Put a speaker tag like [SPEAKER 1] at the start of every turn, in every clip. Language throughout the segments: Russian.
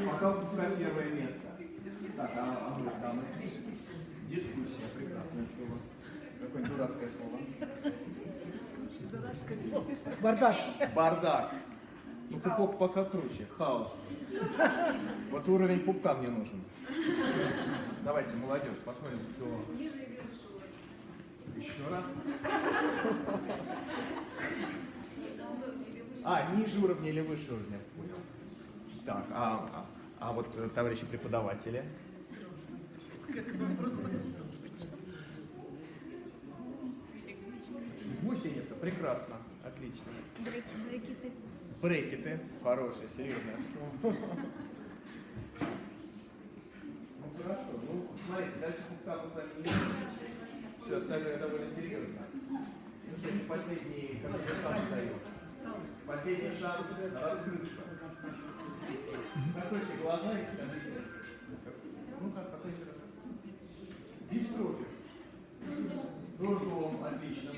[SPEAKER 1] Пока пока первое место. Так, дамы. Дискуссия, прекрасное слово. Какое-нибудь дурацкое слово.
[SPEAKER 2] Бардак.
[SPEAKER 1] Бардак. Ну, пупок пока круче. Хаос. Вот уровень пупка мне нужен. Давайте, молодежь, посмотрим, кто...
[SPEAKER 3] Ниже или выше уровня?
[SPEAKER 1] Еще раз.
[SPEAKER 3] Ниже уровня или выше?
[SPEAKER 1] Ниже уровня или выше уровня? Понял. Так, а вот товарищи преподаватели? Гусеница, прекрасно, отлично.
[SPEAKER 4] Брекеты.
[SPEAKER 1] Брекеты, хорошее, серьезное слово. Ну хорошо, ну смотрите, дальше пупка мы с вами не видим. Все остальное довольно серьезно. Ну что, последний шанс даю. Последний шанс раскрыться. Закройте глаза и скажите. Ну как, какой еще раз? Дистрофик. Дурдом, отлично.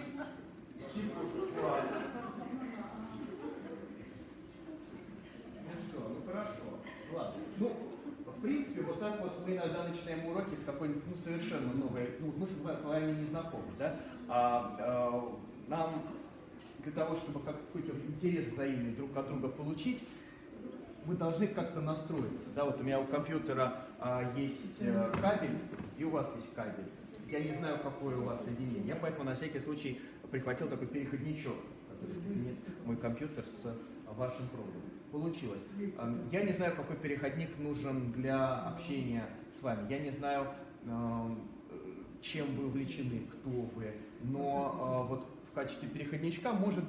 [SPEAKER 1] Психушка, класс. Ну что, ну хорошо. Ладно. Ну, в принципе, вот так вот мы иногда начинаем уроки с какой-нибудь, ну, совершенно новой, ну, мы с вами не знакомы, да? Нам для того, чтобы какой-то интерес взаимный друг от друга получить, мы должны как-то настроиться. Да, вот у меня у компьютера есть кабель, и у вас есть кабель. Я не знаю, какое у вас соединение. Я поэтому на всякий случай прихватил такой переходничок, который соединит мой компьютер с вашим проводом. Получилось. Я не знаю, какой переходник нужен для общения с вами. Я не знаю, чем вы увлечены, кто вы. Но вот в качестве переходничка может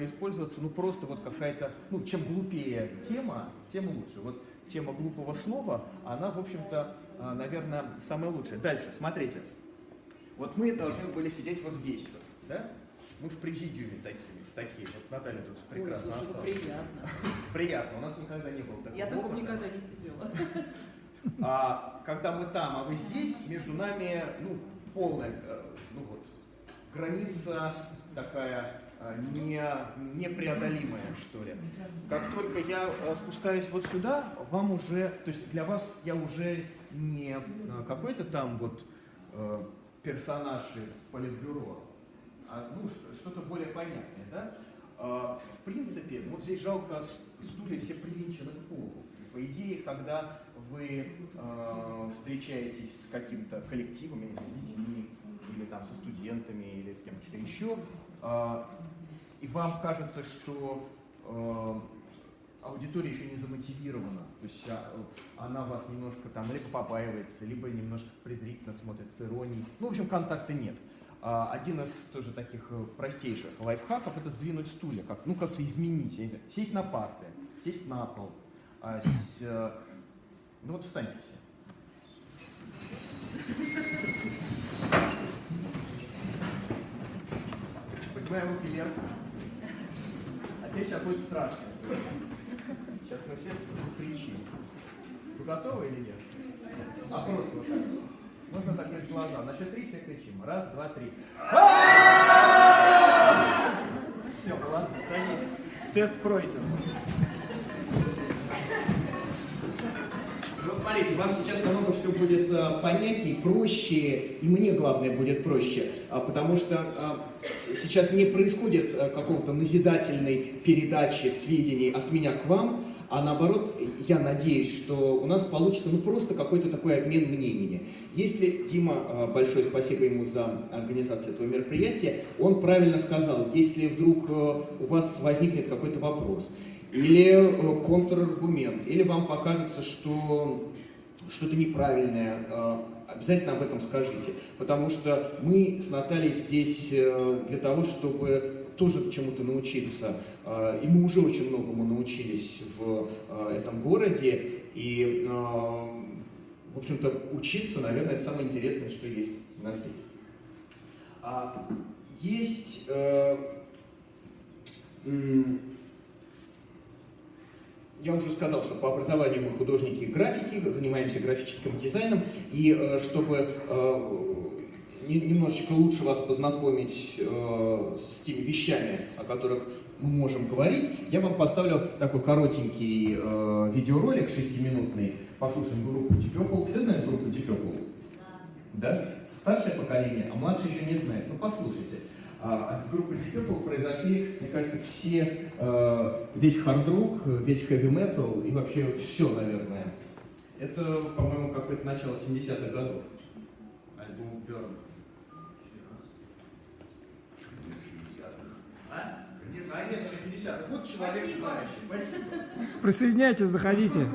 [SPEAKER 1] использоваться, ну, просто вот какая-то, ну, чем глупее тема, тем лучше. Вот тема глупого слова, она, в общем-то, наверное, самая лучшая. Дальше, смотрите. Вот мы должны были сидеть вот здесь вот, да? Мы в президиуме такие. Вот Наталья тут прекрасно осталась.
[SPEAKER 2] Приятно.
[SPEAKER 1] Приятно, у нас никогда не было такого.
[SPEAKER 2] Я такого никогда не сидела.
[SPEAKER 1] Когда мы там, а вы здесь, между нами, ну, полная, ну вот, граница такая непреодолимая, что ли. Как только я спускаюсь вот сюда, вам уже, то есть для вас я уже не какой-то там вот персонаж из политбюро, а ну, что-то более понятное, да? В принципе, вот здесь жалко, стулья все привинчены к полу. По идее, когда вы встречаетесь с каким-то коллективом, или с детьми, или там со студентами, или с кем-то еще, и вам кажется, что аудитория еще не замотивирована, то есть она вас немножко там либо побаивается, либо немножко презрительно смотрит с иронией. Ну, в общем, контакта нет. Один из тоже таких простейших лайфхаков — это сдвинуть стулья, ну как-то изменить, я не знаю, сесть на парты, сесть на пол. Ну вот встаньте все. Поднимаем руки вверх. А теперь сейчас будет страшно. Сейчас мы все закричим. Вы готовы или нет? А просто вот так. Можно закрыть глаза. На счет 3 все кричим. Раз, два, три. Все, молодцы, садитесь. Тест пройден. Ну, смотрите, вам сейчас намного все будет понятнее, проще, и мне, главное, будет проще, потому что сейчас не происходит какого-то назидательной передачи сведений от меня к вам, а наоборот, я надеюсь, что у нас получится ну просто какой-то такой обмен мнениями. Если, Дима, большое спасибо ему за организацию этого мероприятия, он правильно сказал, если вдруг у вас возникнет какой-то вопрос, или контраргумент, или вам покажется, что что-то неправильное, обязательно об этом скажите. Потому что мы с Натальей здесь для того, чтобы тоже чему-то научиться. И мы уже очень многому научились в этом городе. И, в общем-то, учиться, наверное, это самое интересное, что есть на свете. Есть... Я уже сказал, что по образованию мы художники и графики, занимаемся графическим дизайном, и чтобы немножечко лучше вас познакомить с теми вещами, о которых мы можем говорить, я вам поставлю такой коротенький видеоролик 6-минутный. Послушаем группу Deep Purple. Все знают группу Deep Purple? Да? Старшее поколение, а младшее еще не знает. Ну послушайте. От группы Deep Purple произошли, мне кажется, весь хард-рок, весь хэви-метал и вообще все, наверное. Это, по-моему, какое-то начало 70-х годов. Альбом Burn. Нет, 60-х. Вот человек знающий. Спасибо.
[SPEAKER 2] Присоединяйтесь, заходите.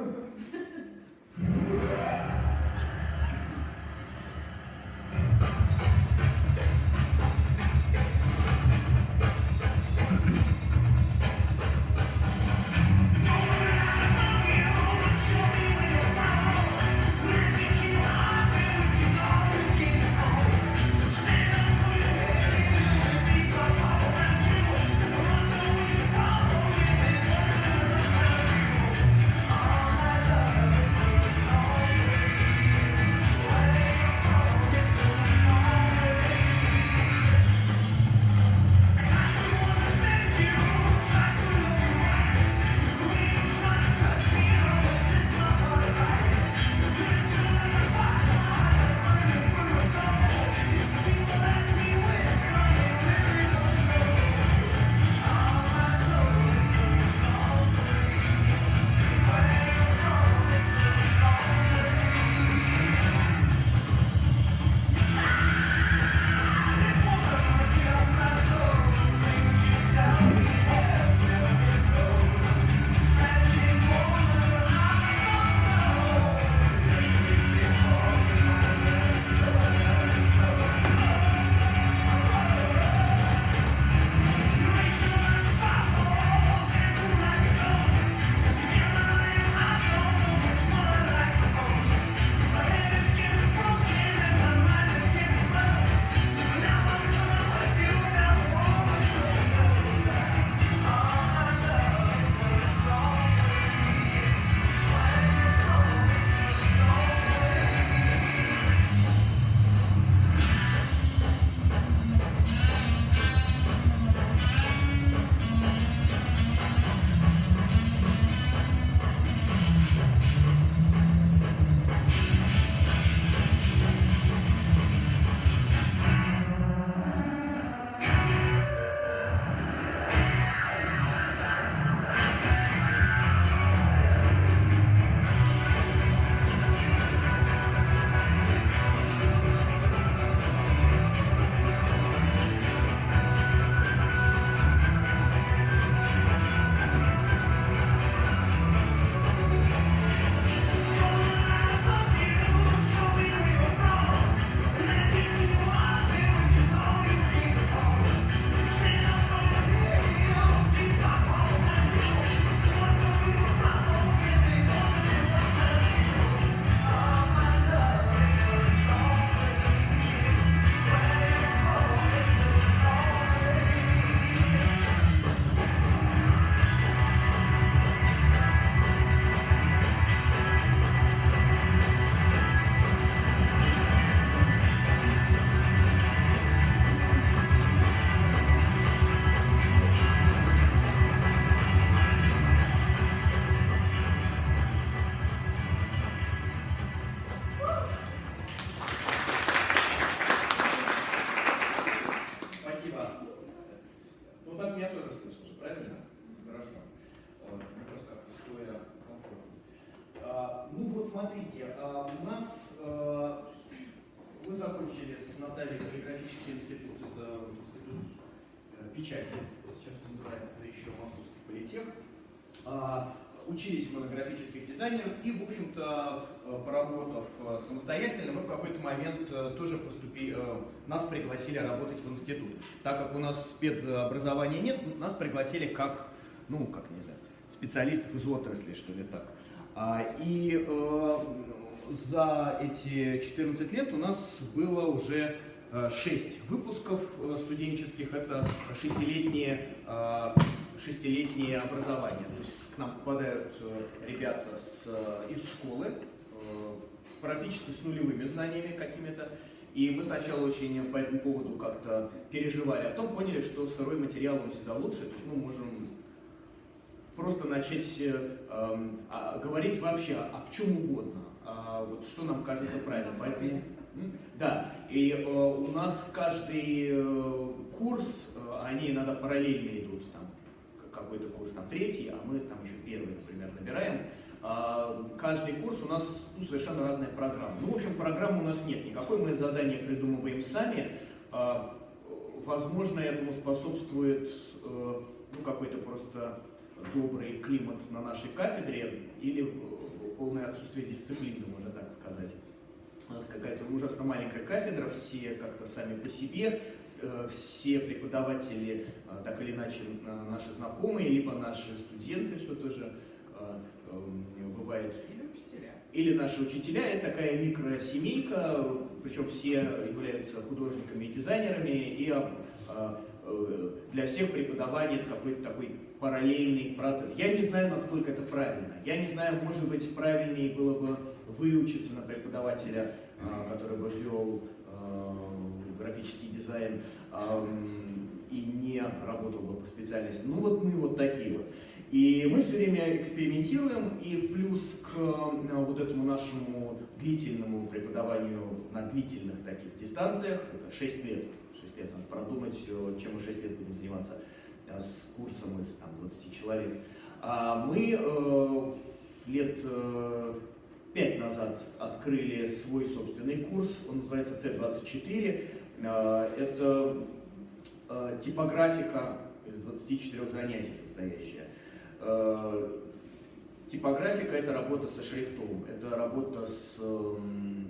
[SPEAKER 1] Смотрите, у нас мы закончили с Натальей полиграфический институт, это институт печати, сейчас он называется еще Московский политех. Учились мы на графических дизайнеров и, в общем-то, поработав самостоятельно, мы в какой-то момент тоже нас пригласили работать в институт. Так как у нас спецобразования нет, нас пригласили как, ну, как, не знаю, специалистов из отрасли, что ли, так. И за эти 14 лет у нас было уже 6 выпусков студенческих, это шестилетнее образование. То есть к нам попадают ребята из школы, практически с нулевыми знаниями какими-то, И мы сначала очень по этому поводу как-то переживали, а потом поняли, что сырой материал он всегда лучше, то есть мы можем просто начать говорить вообще о чем угодно, вот что нам кажется правильным. Поэтому, да, и у нас каждый курс, они иногда параллельно идут, там какой-то курс там третий, а мы там еще первый, например, набираем. Каждый курс у нас совершенно разная программа. Ну, в общем, программы у нас нет никакой, мы задания придумываем сами. Возможно, этому способствует какой-то просто добрый климат на нашей кафедре или полное отсутствие дисциплины, можно так сказать. У нас какая-то ужасно маленькая кафедра, все как-то сами по себе, все преподаватели так или иначе наши знакомые, либо наши студенты, что тоже бывает. Или наши учителя. Это такая микросемейка, причем все являются художниками и дизайнерами, и для всех преподавание это какой-то такой параллельный процесс. Я не знаю, насколько это правильно. Я не знаю, может быть, правильнее было бы выучиться на преподавателя, который бы вел графический дизайн и не работал бы по специальности. Ну вот мы вот такие вот. И мы все время экспериментируем, и плюс к вот этому нашему длительному преподаванию на длительных таких дистанциях, это 6 лет, 6 лет надо продумать, чем мы 6 лет будем заниматься с курсом из там, 20 человек. Мы лет 5 назад открыли свой собственный курс, он называется Т-24. Это типографика из 24 занятий состоящая. Типографика – это работа со шрифтом, это работа с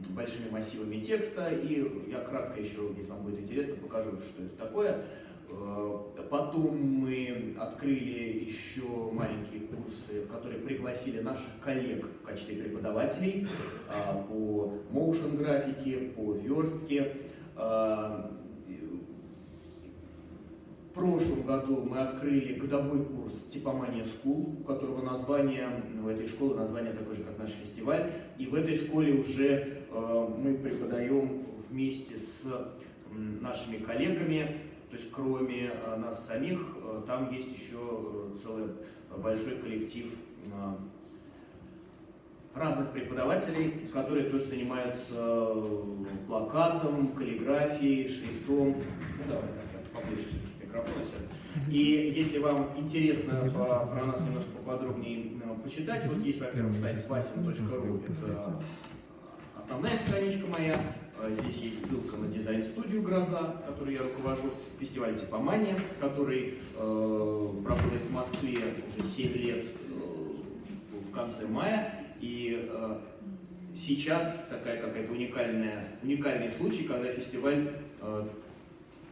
[SPEAKER 1] большими массивами текста, и я кратко еще, если вам будет интересно, покажу, что это такое. Потом мы открыли еще маленькие курсы, в которые пригласили наших коллег в качестве преподавателей по моушн-графике, по верстке. В прошлом году мы открыли годовой курс Типомания School, у которого название, у этой школы название такое же, как наш фестиваль. И в этой школе уже мы преподаем вместе с нашими коллегами, то есть кроме нас самих, там есть еще целый большой коллектив разных преподавателей, которые тоже занимаются плакатом, каллиграфией, шрифтом. Ну давай, поближе микрофон. И если вам интересно про нас немножко поподробнее почитать, вот есть, во-первых, сайт vasim.ru, это основная страничка моя. Здесь есть ссылка на дизайн-студию «Гроза», которую я руковожу, фестиваль «Типомания», который проходит в Москве уже 7 лет в конце мая. И сейчас такая какая-то уникальный случай, когда фестиваль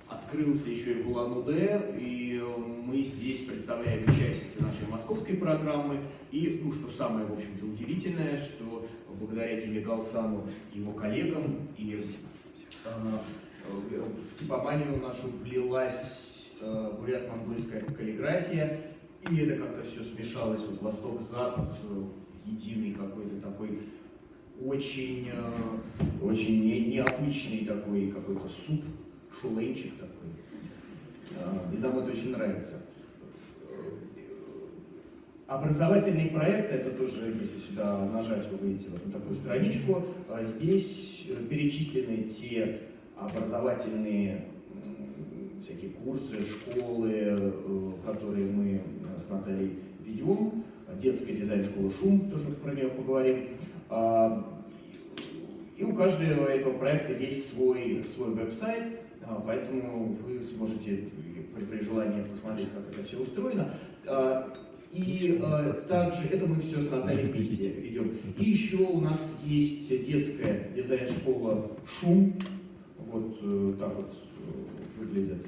[SPEAKER 1] открылся еще и в Улан-Удэ, и мы здесь представляем часть нашей московской программы. И, ну, что самое, в общем-то, удивительное, что благодаря Диме Галсану и его коллегам и в типоманию нашу влилась бурят-монгольская каллиграфия, и это как-то все смешалось, вот восток-запад, единый какой-то такой очень необычный такой какой-то суп, шуленчик такой. И нам это очень нравится. Образовательный проект, это тоже, если сюда нажать, вы выйдете вот на такую страничку. Здесь перечислены те образовательные всякие курсы, школы, которые мы с Натальей ведем. Детская дизайн-школа «Шум», тоже про нее поговорим. И у каждого этого проекта есть свой веб-сайт, поэтому вы сможете при желании посмотреть, как это все устроено. И также это мы все с Натальей вместе ведем. И еще у нас есть детская дизайн-школа «Шум». Вот так вот выглядит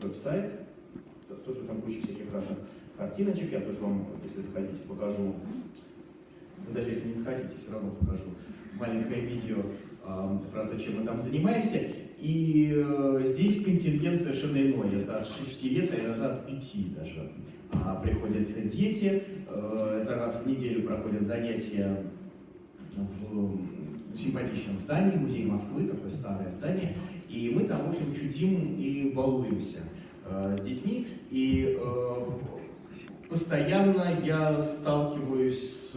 [SPEAKER 1] веб-сайт. Тоже там куча всяких разных картиночек. Я тоже вам, если захотите, покажу. Даже если не захотите, все равно покажу маленькое видео про то, чем мы там занимаемся. И здесь контингент совершенно иной. Это от 6 лет, а иногда от 5 даже. Приходят дети. Это раз в неделю проходят занятия в симпатичном здании, музей Москвы, такое старое здание, и мы там, в общем, чудим и балуемся с детьми, и постоянно я сталкиваюсь с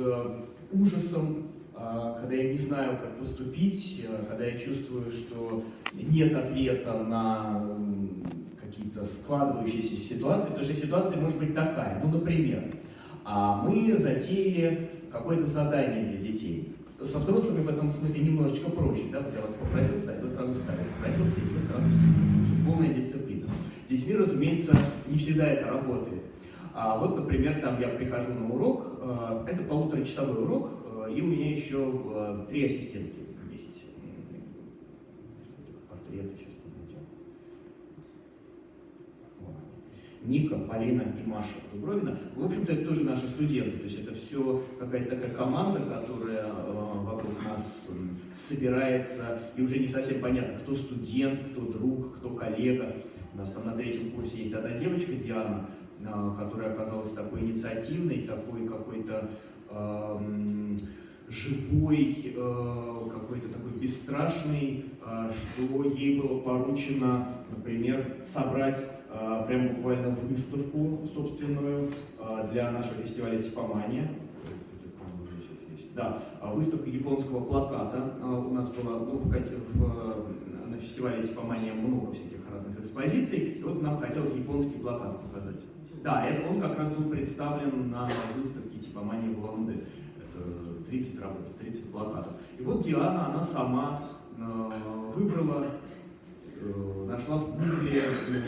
[SPEAKER 1] ужасом, когда я не знаю, как поступить, когда я чувствую, что нет ответа на какие-то складывающиеся ситуации, потому что ситуация может быть такая, ну, например, мы затеяли какое-то задание для детей. Со взрослыми в этом смысле немножечко проще, да, вот я вас попросил встать, вы сразу встали, попросил сесть, вы сразу сели, полная дисциплина. С детьми, разумеется, не всегда это работает. Вот, например, там я прихожу на урок, это полуторачасовой урок, и у меня еще 3 ассистентки есть. Портреты сейчас найдем. Ника, Полина и Маша Дубровина. В общем-то, это тоже наши студенты. То есть это все какая-то такая команда, которая вокруг нас собирается. И уже не совсем понятно, кто студент, кто друг, кто коллега. У нас там на 3-м курсе есть одна девочка, Диана, которая оказалась такой инициативной, такой какой-то живой, какой-то такой бесстрашный, что ей было поручено, например, собрать прям буквально выставку собственную для нашего фестиваля «Типомания». Да, выставка японского плаката у нас была, на фестивале «Типомания» много всяких разных экспозиций, и вот нам хотелось японский плакат показать. Да, это он как раз был представлен на выставке «Типомания» в Лондоне. Это 30 работ, 30 плакатов. И вот Диана, она сама выбрала, нашла в Гугле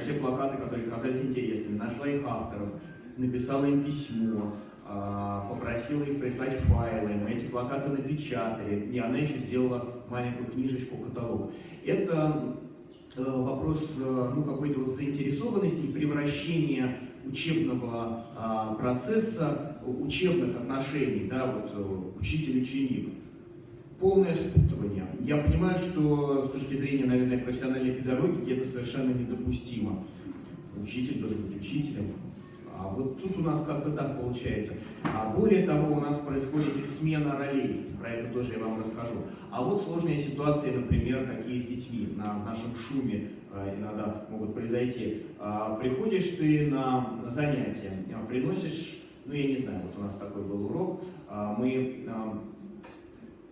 [SPEAKER 1] те плакаты, которые казались интересными, нашла их авторов, написала им письмо, попросила их прислать файлы, мы эти плакаты напечатали, и она еще сделала маленькую книжечку, каталог. Это вопрос какой-то вот заинтересованности и превращения учебного процесса, учебных отношений, да, вот учитель-ученик. Полное спутывание. Я понимаю, что с точки зрения, наверное, профессиональной педагогики это совершенно недопустимо. Учитель должен быть учителем. А вот тут у нас как-то так получается. Более того, у нас происходит и смена ролей. Про это тоже я вам расскажу. А вот сложные ситуации, например, какие с детьми на нашем шуме иногда могут произойти. Приходишь ты на занятие, приносишь, ну я не знаю, вот у нас такой был урок,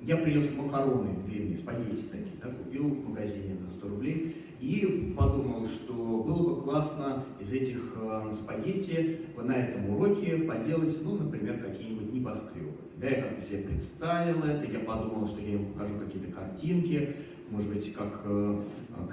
[SPEAKER 1] я принес макароны длинные, спагетти такие, да, купил в магазине на 100 рублей и подумал, что было бы классно из этих спагетти на этом уроке поделать, ну, например, какие-нибудь небоскребы. Да, я как-то себе представил это, я подумал, что я им покажу какие-то картинки, может быть, как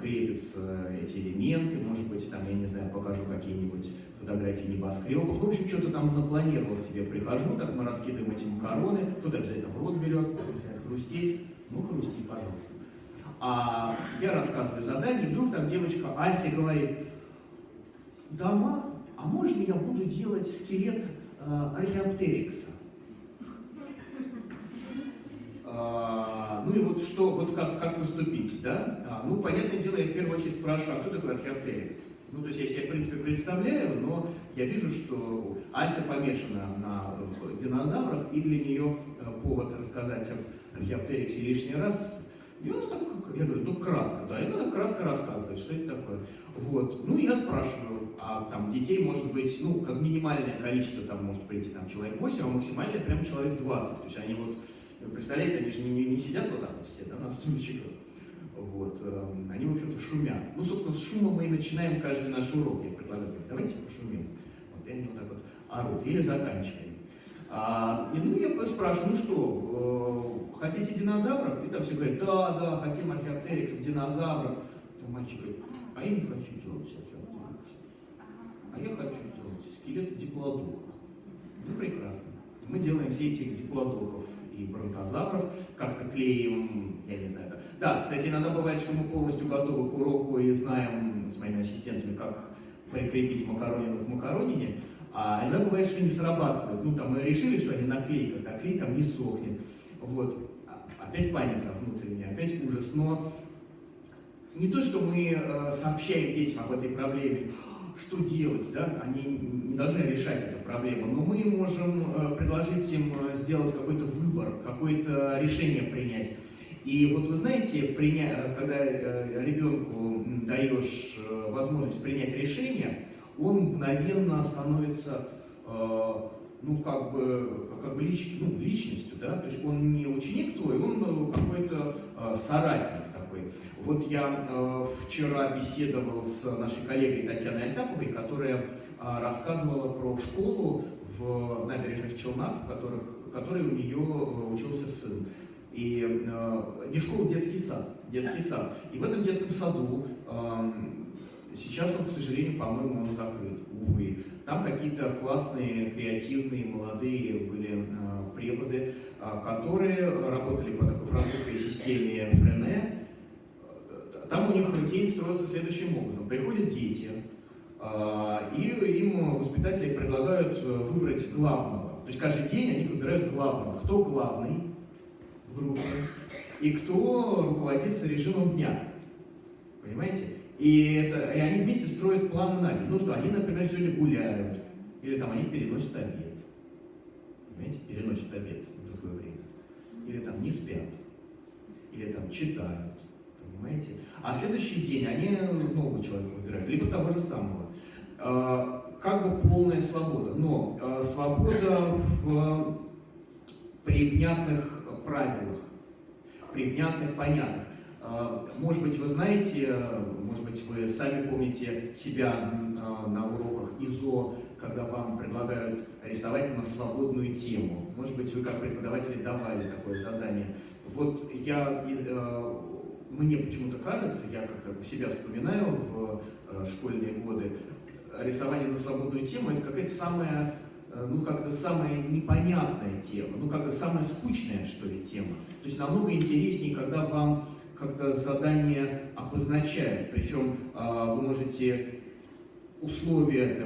[SPEAKER 1] крепятся эти элементы, может быть, там, я не знаю, покажу какие-нибудь фотографии небоскребов. В общем, что-то там напланировал себе, прихожу, так мы раскидываем эти макароны, кто-то обязательно в рот берет, кто-то начинает хрустеть, ну хрусти, пожалуйста. Я рассказываю задание, и вдруг там девочка Ася говорит: «Дома, а можно я буду делать скелет археоптерикса?» Ну и вот что, вот как поступить, да? Ну, понятное дело, я в первую очередь спрашиваю, а кто такой археоптерикс? Ну, то есть я себе, в принципе, представляю, но я вижу, что Ася помешана на динозаврах, и для нее повод рассказать об археоптериксе лишний раз. И она так, я говорю, ну кратко, да, и она кратко рассказывает, что это такое. Вот. Ну, я спрашиваю, а там детей может быть, ну, как минимальное количество, там может прийти там человек 8, а максимальное прям человек 20. То есть они вот, представляете, они же не сидят вот так вот все, да, на стульчиках. Вот. Они, в общем-то, шумят. Ну, собственно, с шумом мы и начинаем каждый наш урок. Я предлагаю, давайте пошумим. Вот, и они вот так вот орут. Или заканчиваем. Я спрашиваю, ну что, хотите динозавров? И там все говорят, да, хотим археоптериксов, динозавров. Там мальчик говорит, а я не хочу делать археоптериксов. А я хочу делать скелет диплодока. Ну, прекрасно. Мы делаем все эти диплодоков и бронтозавров, как-то клеим, я не знаю. Да, кстати, иногда бывает, что мы полностью готовы к уроку и знаем с моими ассистентами, как прикрепить макаронину к макаронине, а иногда бывает, что не срабатывает. Ну, там мы решили, что они наклейка, а клей там не сохнет. Вот. Опять паника внутренняя, опять ужас. Но не то, что мы сообщаем детям об этой проблеме, что делать, да, они не должны решать эту проблему, но мы можем предложить им сделать какой-то выбор, какое-то решение принять. И вот вы знаете, когда ребенку даешь возможность принять решение, он мгновенно становится личностью, да, то есть он не ученик твой, он какой-то соратник такой. Вот я вчера беседовал с нашей коллегой Татьяной Альтаповой, которая рассказывала про школу в Набережных Челнах, в которой у нее учился сын. И не школа, детский сад. И в этом детском саду сейчас он, к сожалению, по-моему, он закрыт, увы. Там какие-то классные, креативные, молодые были преподы, которые работали по такой французской системе Френе. Там у них день строится следующим образом. Приходят дети, и им воспитатели предлагают выбрать главного. То есть каждый день они выбирают главного. Кто главный в группе и кто руководит режимом дня. Понимаете? И они вместе строят планы на день. Ну что, они, например, сегодня гуляют, или там они переносят обед. Понимаете? Переносят обед в другое время. Или там не спят, или там читают. Понимаете? А следующий день они нового человека выбирают, либо того же самого. Как бы полная свобода. Но свобода при внятных правилах, при внятных, понятных. Может быть, вы знаете, может быть, вы сами помните себя на уроках ИЗО, когда вам предлагают рисовать на свободную тему. Может быть, вы как преподаватели давали такое задание. Вот мне почему-то кажется, я как-то себя вспоминаю в школьные годы, рисование на свободную тему — это какая-то самая, как-то самая непонятная тема, как-то самая скучная, что ли, тема. То есть намного интереснее, когда вам как-то задание обозначают, причем вы можете условия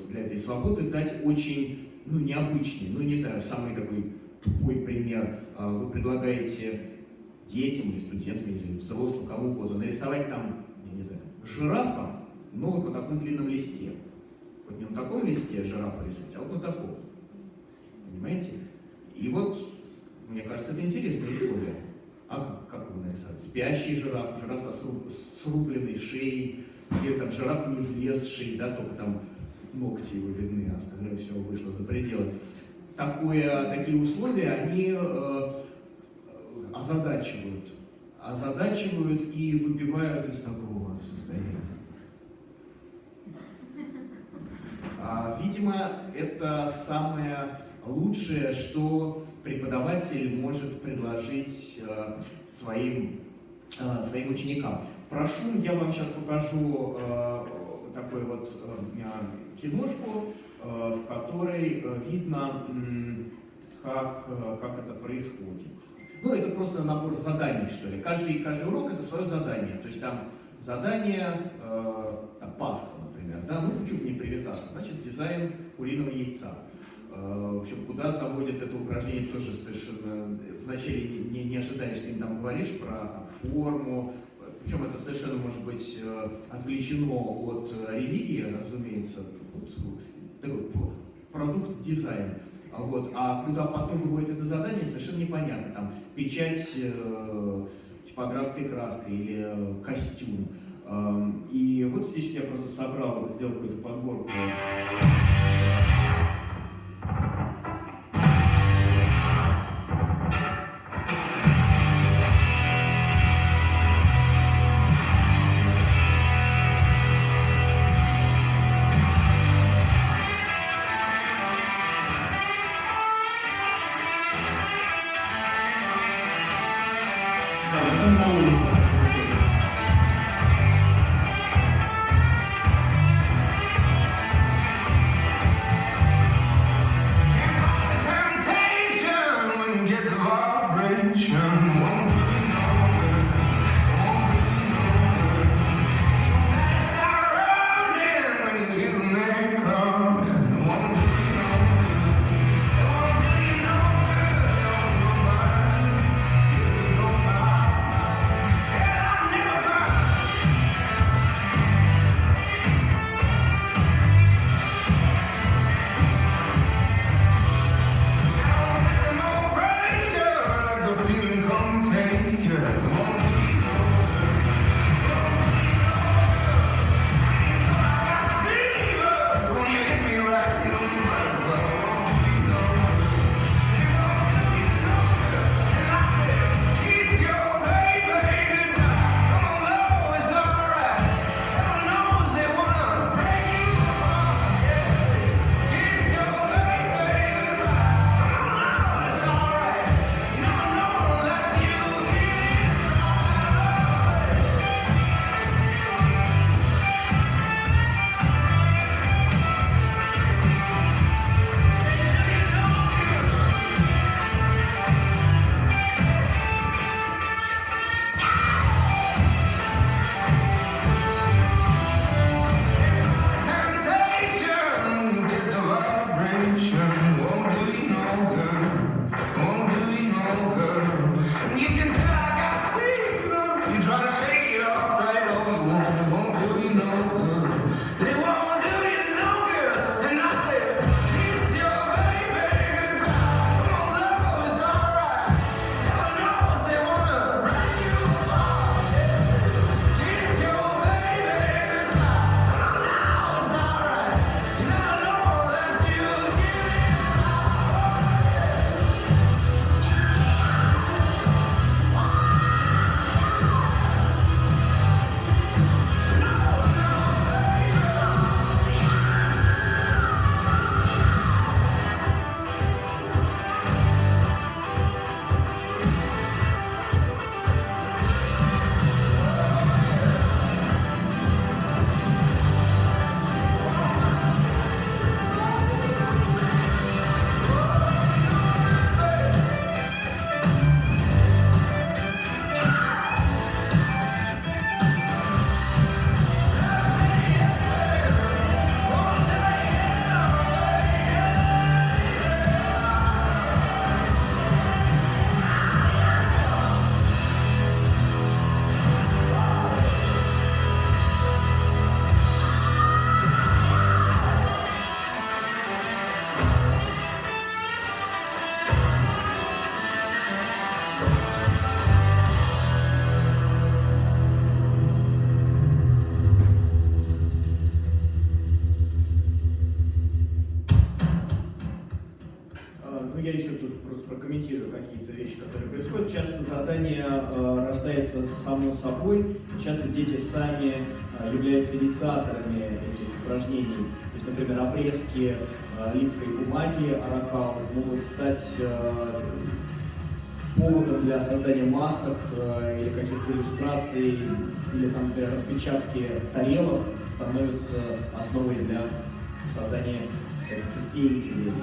[SPEAKER 1] для этой свободы дать очень необычные. Не знаю, самый такой тупой пример. Вы предлагаете детям или студентам, или взрослым, кому угодно, нарисовать там, я не знаю, жирафа, но вот на таком длинном листе. Вот не на таком листе жирафа рисуйте, а вот на таком. Понимаете? И вот, мне кажется, это интересная история. А как его нарисовать? Спящий жираф, жираф со срубленной шеей, или там жираф не влезший, да, только там ногти его видны, а остальное все вышло за пределы. Такие условия, они озадачивают и выбивают из такого состояния. Видимо, это самое лучшее, что преподаватель может предложить своим ученикам. Прошу, я вам сейчас покажу такую вот киношку, в которой видно, как это происходит. Это просто набор заданий, что ли. Каждый урок — это свое задание. То есть там задание, Пасха, например, да, почему бы не привязаться? Значит, дизайн куриного яйца. В общем, куда заводит это упражнение, тоже совершенно вначале не ожидаешь, ты им там говоришь про форму, причем это совершенно может быть отвлечено от религии, разумеется, такой продукт дизайн. А куда потом выводит это задание, совершенно непонятно. Там печать типографской краской или костюм. И вот здесь я просто сделал какую-то подборку.
[SPEAKER 4] Feeling
[SPEAKER 1] ну я еще тут просто прокомментирую какие-то вещи, которые происходят. Часто задание рождается само собой, часто дети сами являются инициаторами этих упражнений. То есть, например, обрезки липкой бумаги, аракал, могут стать поводом для создания масок или каких-то иллюстраций, или там, например, распечатки тарелок становятся основой для создания каких-то феятелей.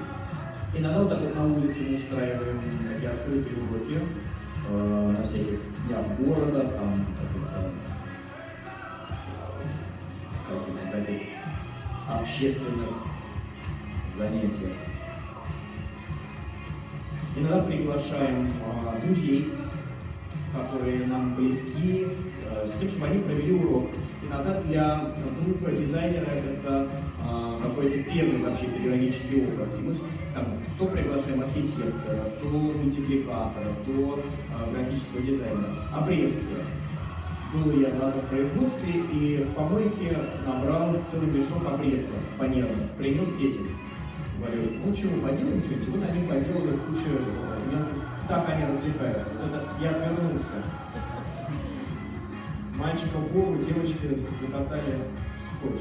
[SPEAKER 1] Иногда вот так вот на улице мы устраиваем такие открытые уроки на всяких днях города, там каких-то таких общественных занятиях. Иногда приглашаем друзей, которые нам близки, с тем, чтобы они провели урок. Иногда для друга дизайнера это какой-то первый вообще педагогический опыт. И мы там, то приглашаем архитектора, то мультипликатора, то графического дизайнера. Обрезки. Был я на одном производстве и в помойке набрал целый мешок обрезков фанерных, принес детям. Говорю, ну чего, поделаем что-нибудь? Вот они поделали кучу, так они развлекаются. Это я отвернулся. Мальчиков в голову, девочки закатали в скотч.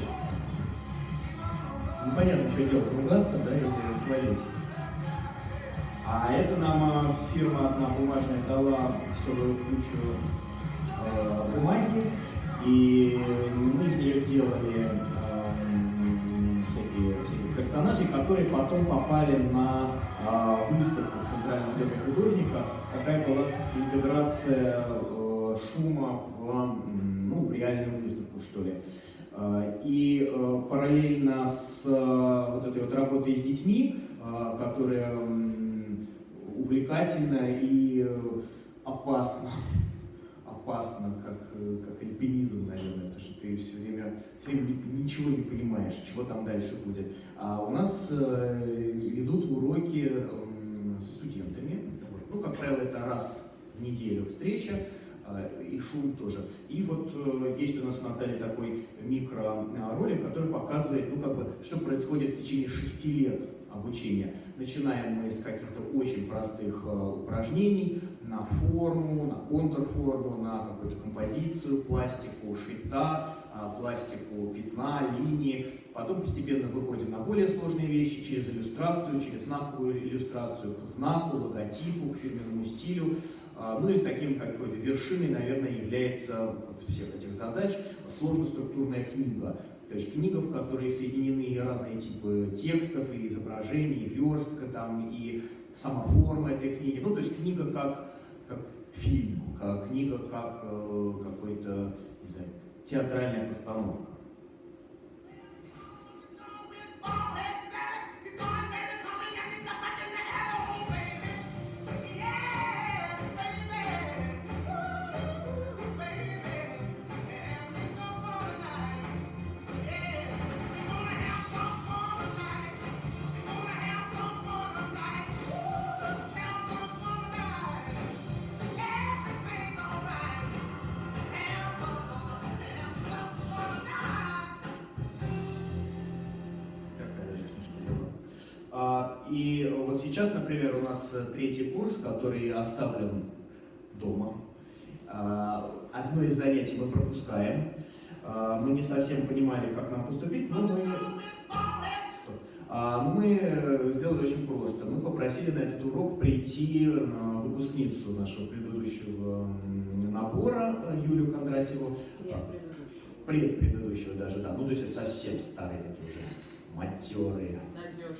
[SPEAKER 1] Непонятно, что делать, ругаться, да, или хвалить. А это нам фирма одна бумажная дала целую кучу бумаги, и мы из нее делали всякие персонажей, которые потом попали на выставку в Центральном доме художника. Такая была интеграция шума в реальную выставку, что ли. И параллельно с вот этой вот работой с детьми, которая увлекательна и опасна, как альпинизм, наверное, потому что ты все время ничего не понимаешь, чего там дальше будет. А у нас идут уроки со студентами. Ну, как правило, это раз в неделю встреча, и шум тоже. И вот есть у нас на Наталье такой микроролик, который показывает, что происходит в течение 6 лет обучения. Начинаем мы с каких-то очень простых упражнений на форму, на контрформу, на какую-то композицию, пластику шрифта, пластику пятна, линии. Потом постепенно выходим на более сложные вещи через иллюстрацию, через знаковую иллюстрацию к знаку, логотипу, к фирменному стилю. Ну и таким какой-то вершиной, наверное, является всех этих задач сложно-структурная книга. То есть книга, в которой соединены разные типы текстов и изображений, и верстка там, и сама форма этой книги. Ну, то есть книга как фильм, книга как какой-то, не знаю, театральная постановка. И вот сейчас, например, у нас 3-й курс, который оставлен дома. Одно из занятий мы пропускаем. Мы не совсем понимали, как нам поступить, но мы сделали очень просто. Мы попросили на этот урок прийти выпускницу нашего предыдущего набора, Юлию Кондратьеву. Предпредыдущего даже, да. Ну, то есть это совсем старые такие уже матерые,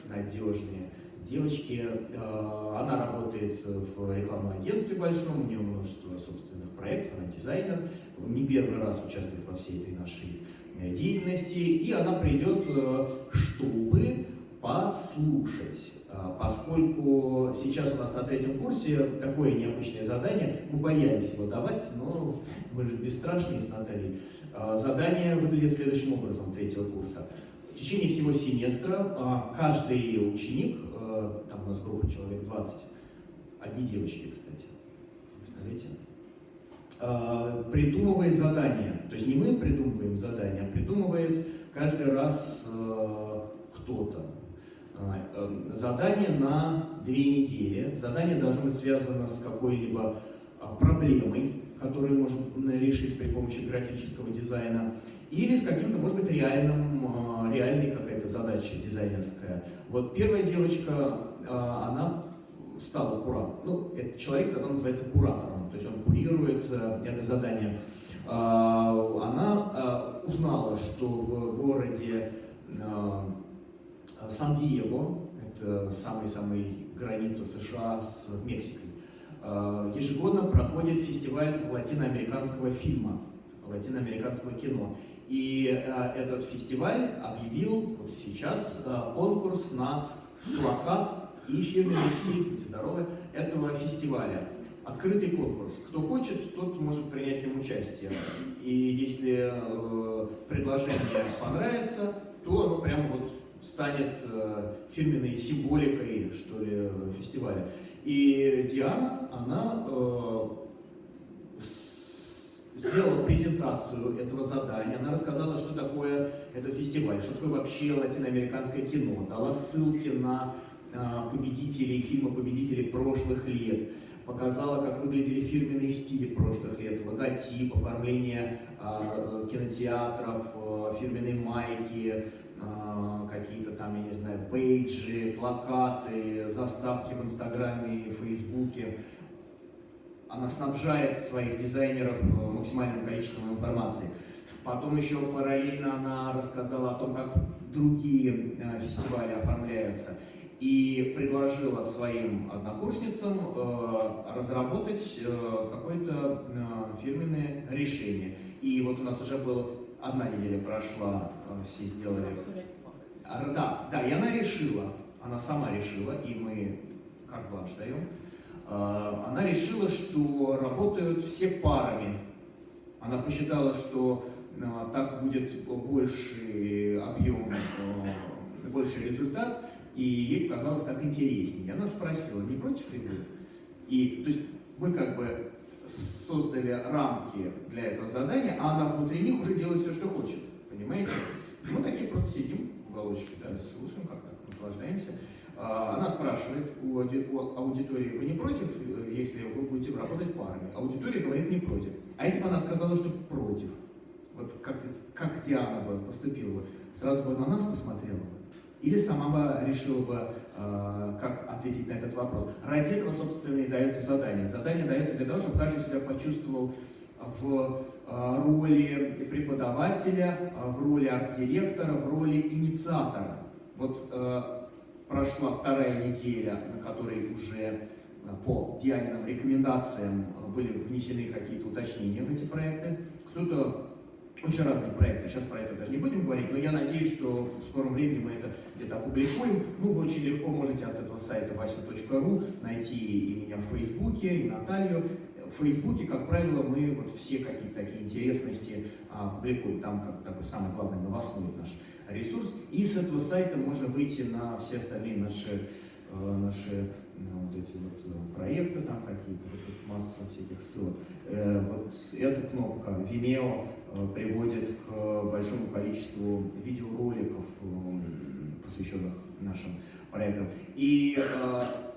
[SPEAKER 1] надежные девочки. Она работает в рекламном агентстве большом, у нее множество собственных проектов, она дизайнер, не первый раз участвует во всей этой нашей деятельности, и она придет, чтобы послушать. Поскольку сейчас у нас на 3-м курсе такое необычное задание, мы боялись его давать, но мы же бесстрашные с Натальей. Задание выглядит следующим образом 3-го курса. В течение всего семестра каждый ученик, там у нас группа человек 20, одни девочки, кстати, представляете, придумывает задание. То есть не мы придумываем задание, а придумывает каждый раз кто-то. Задание на 2 недели. Задание должно быть связано с какой-либо проблемой, которую можно решить при помощи графического дизайна, или с каким-то, может быть, реальной какая-то задача дизайнерская. Вот первая девочка, она стала куратором. Ну, этот человек тогда называется куратором, то есть он курирует это задание. Она узнала, что в городе Сан-Диего, это самая граница США с Мексикой, ежегодно проходит фестиваль латиноамериканского фильма, латиноамериканского кино. И этот фестиваль объявил вот сейчас конкурс на плакат и фирменный стиль, будьте здоровы, этого фестиваля. Открытый конкурс. Кто хочет, тот может принять в нем участие. И если предложение понравится, то оно прямо вот станет фирменной символикой, что ли, фестиваля. И Диана, она сделала презентацию этого задания, она рассказала, что такое этот фестиваль, что такое вообще латиноамериканское кино, дала ссылки на победителей, фильма победителей прошлых лет, показала, как выглядели фирменные стили прошлых лет, логотип, оформление кинотеатров, фирменные майки, какие-то там, я не знаю, бейджи, плакаты, заставки в Инстаграме и Фейсбуке. Она снабжает своих дизайнеров максимальным количеством информации. Потом еще параллельно она рассказала о том, как другие фестивали оформляются. И предложила своим однокурсницам разработать какое-то фирменное решение. И вот у нас уже была 1 неделя прошла, все сделали. Да, и она решила, она сама решила, и мы карт-бланш даем, она решила, что работают все парами. Она посчитала, что так будет больший объем, больший результат, и ей показалось так интереснее. Она спросила, не против ли вы? И, то есть мы как бы создали рамки для этого задания, а она внутри них уже делает все, что хочет. Понимаете? Мы такие просто сидим в уголочке, да, слушаем, как так, наслаждаемся. Она спрашивает у аудитории, вы не против, если вы будете работать парами? Аудитория говорит, не против. А если бы она сказала, что против? Вот как Диана бы поступила бы? Сразу бы на нас посмотрела бы? Или сама бы решила бы, как ответить на этот вопрос? Ради этого, собственно, и дается задание. Задание дается для того, чтобы каждый себя почувствовал в роли преподавателя, в роли арт-директора, в роли инициатора. Вот прошла 2-я неделя, на которой уже по Дианиным рекомендациям были внесены какие-то уточнения в эти проекты. Кто-то очень разные проекты, сейчас про это даже не будем говорить, но я надеюсь, что в скором времени мы это где-то опубликуем. Ну, вы очень легко можете от этого сайта vasin.ru найти и меня в Фейсбуке, и Наталью. В Фейсбуке, как правило, мы вот все какие-то такие интересности публикуем, там как такой самый главный новостной наш ресурс. И с этого сайта можно выйти на все остальные наши вот эти вот проекты, там какие-то, вот тут масса всяких ссылок. Вот эта кнопка Vimeo приводит к большому количеству видеороликов, посвященных нашим проектам. И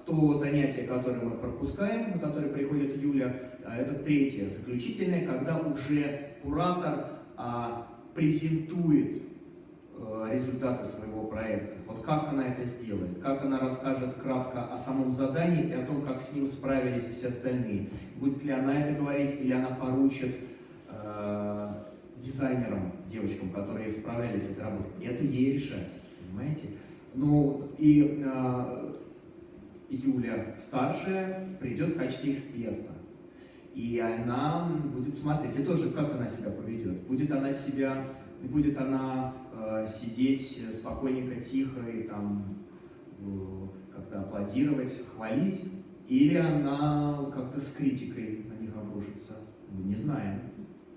[SPEAKER 1] то занятие, которое мы пропускаем, на которое приходит Юля, это 3-е, заключительное, когда уже куратор презентует результаты своего проекта. Вот как она это сделает, как она расскажет кратко о самом задании и о том, как с ним справились все остальные. Будет ли она это говорить, или она поручит дизайнерам, девочкам, которые справлялись с этой работой. И это ей решать, понимаете? Ну, и Юля, старшая, придет в качестве эксперта. И она будет смотреть, и тоже, как она себя поведет. Будет она сидеть спокойненько, тихо и там как-то аплодировать, хвалить, или она как-то с критикой на них обрушится. Мы не знаем.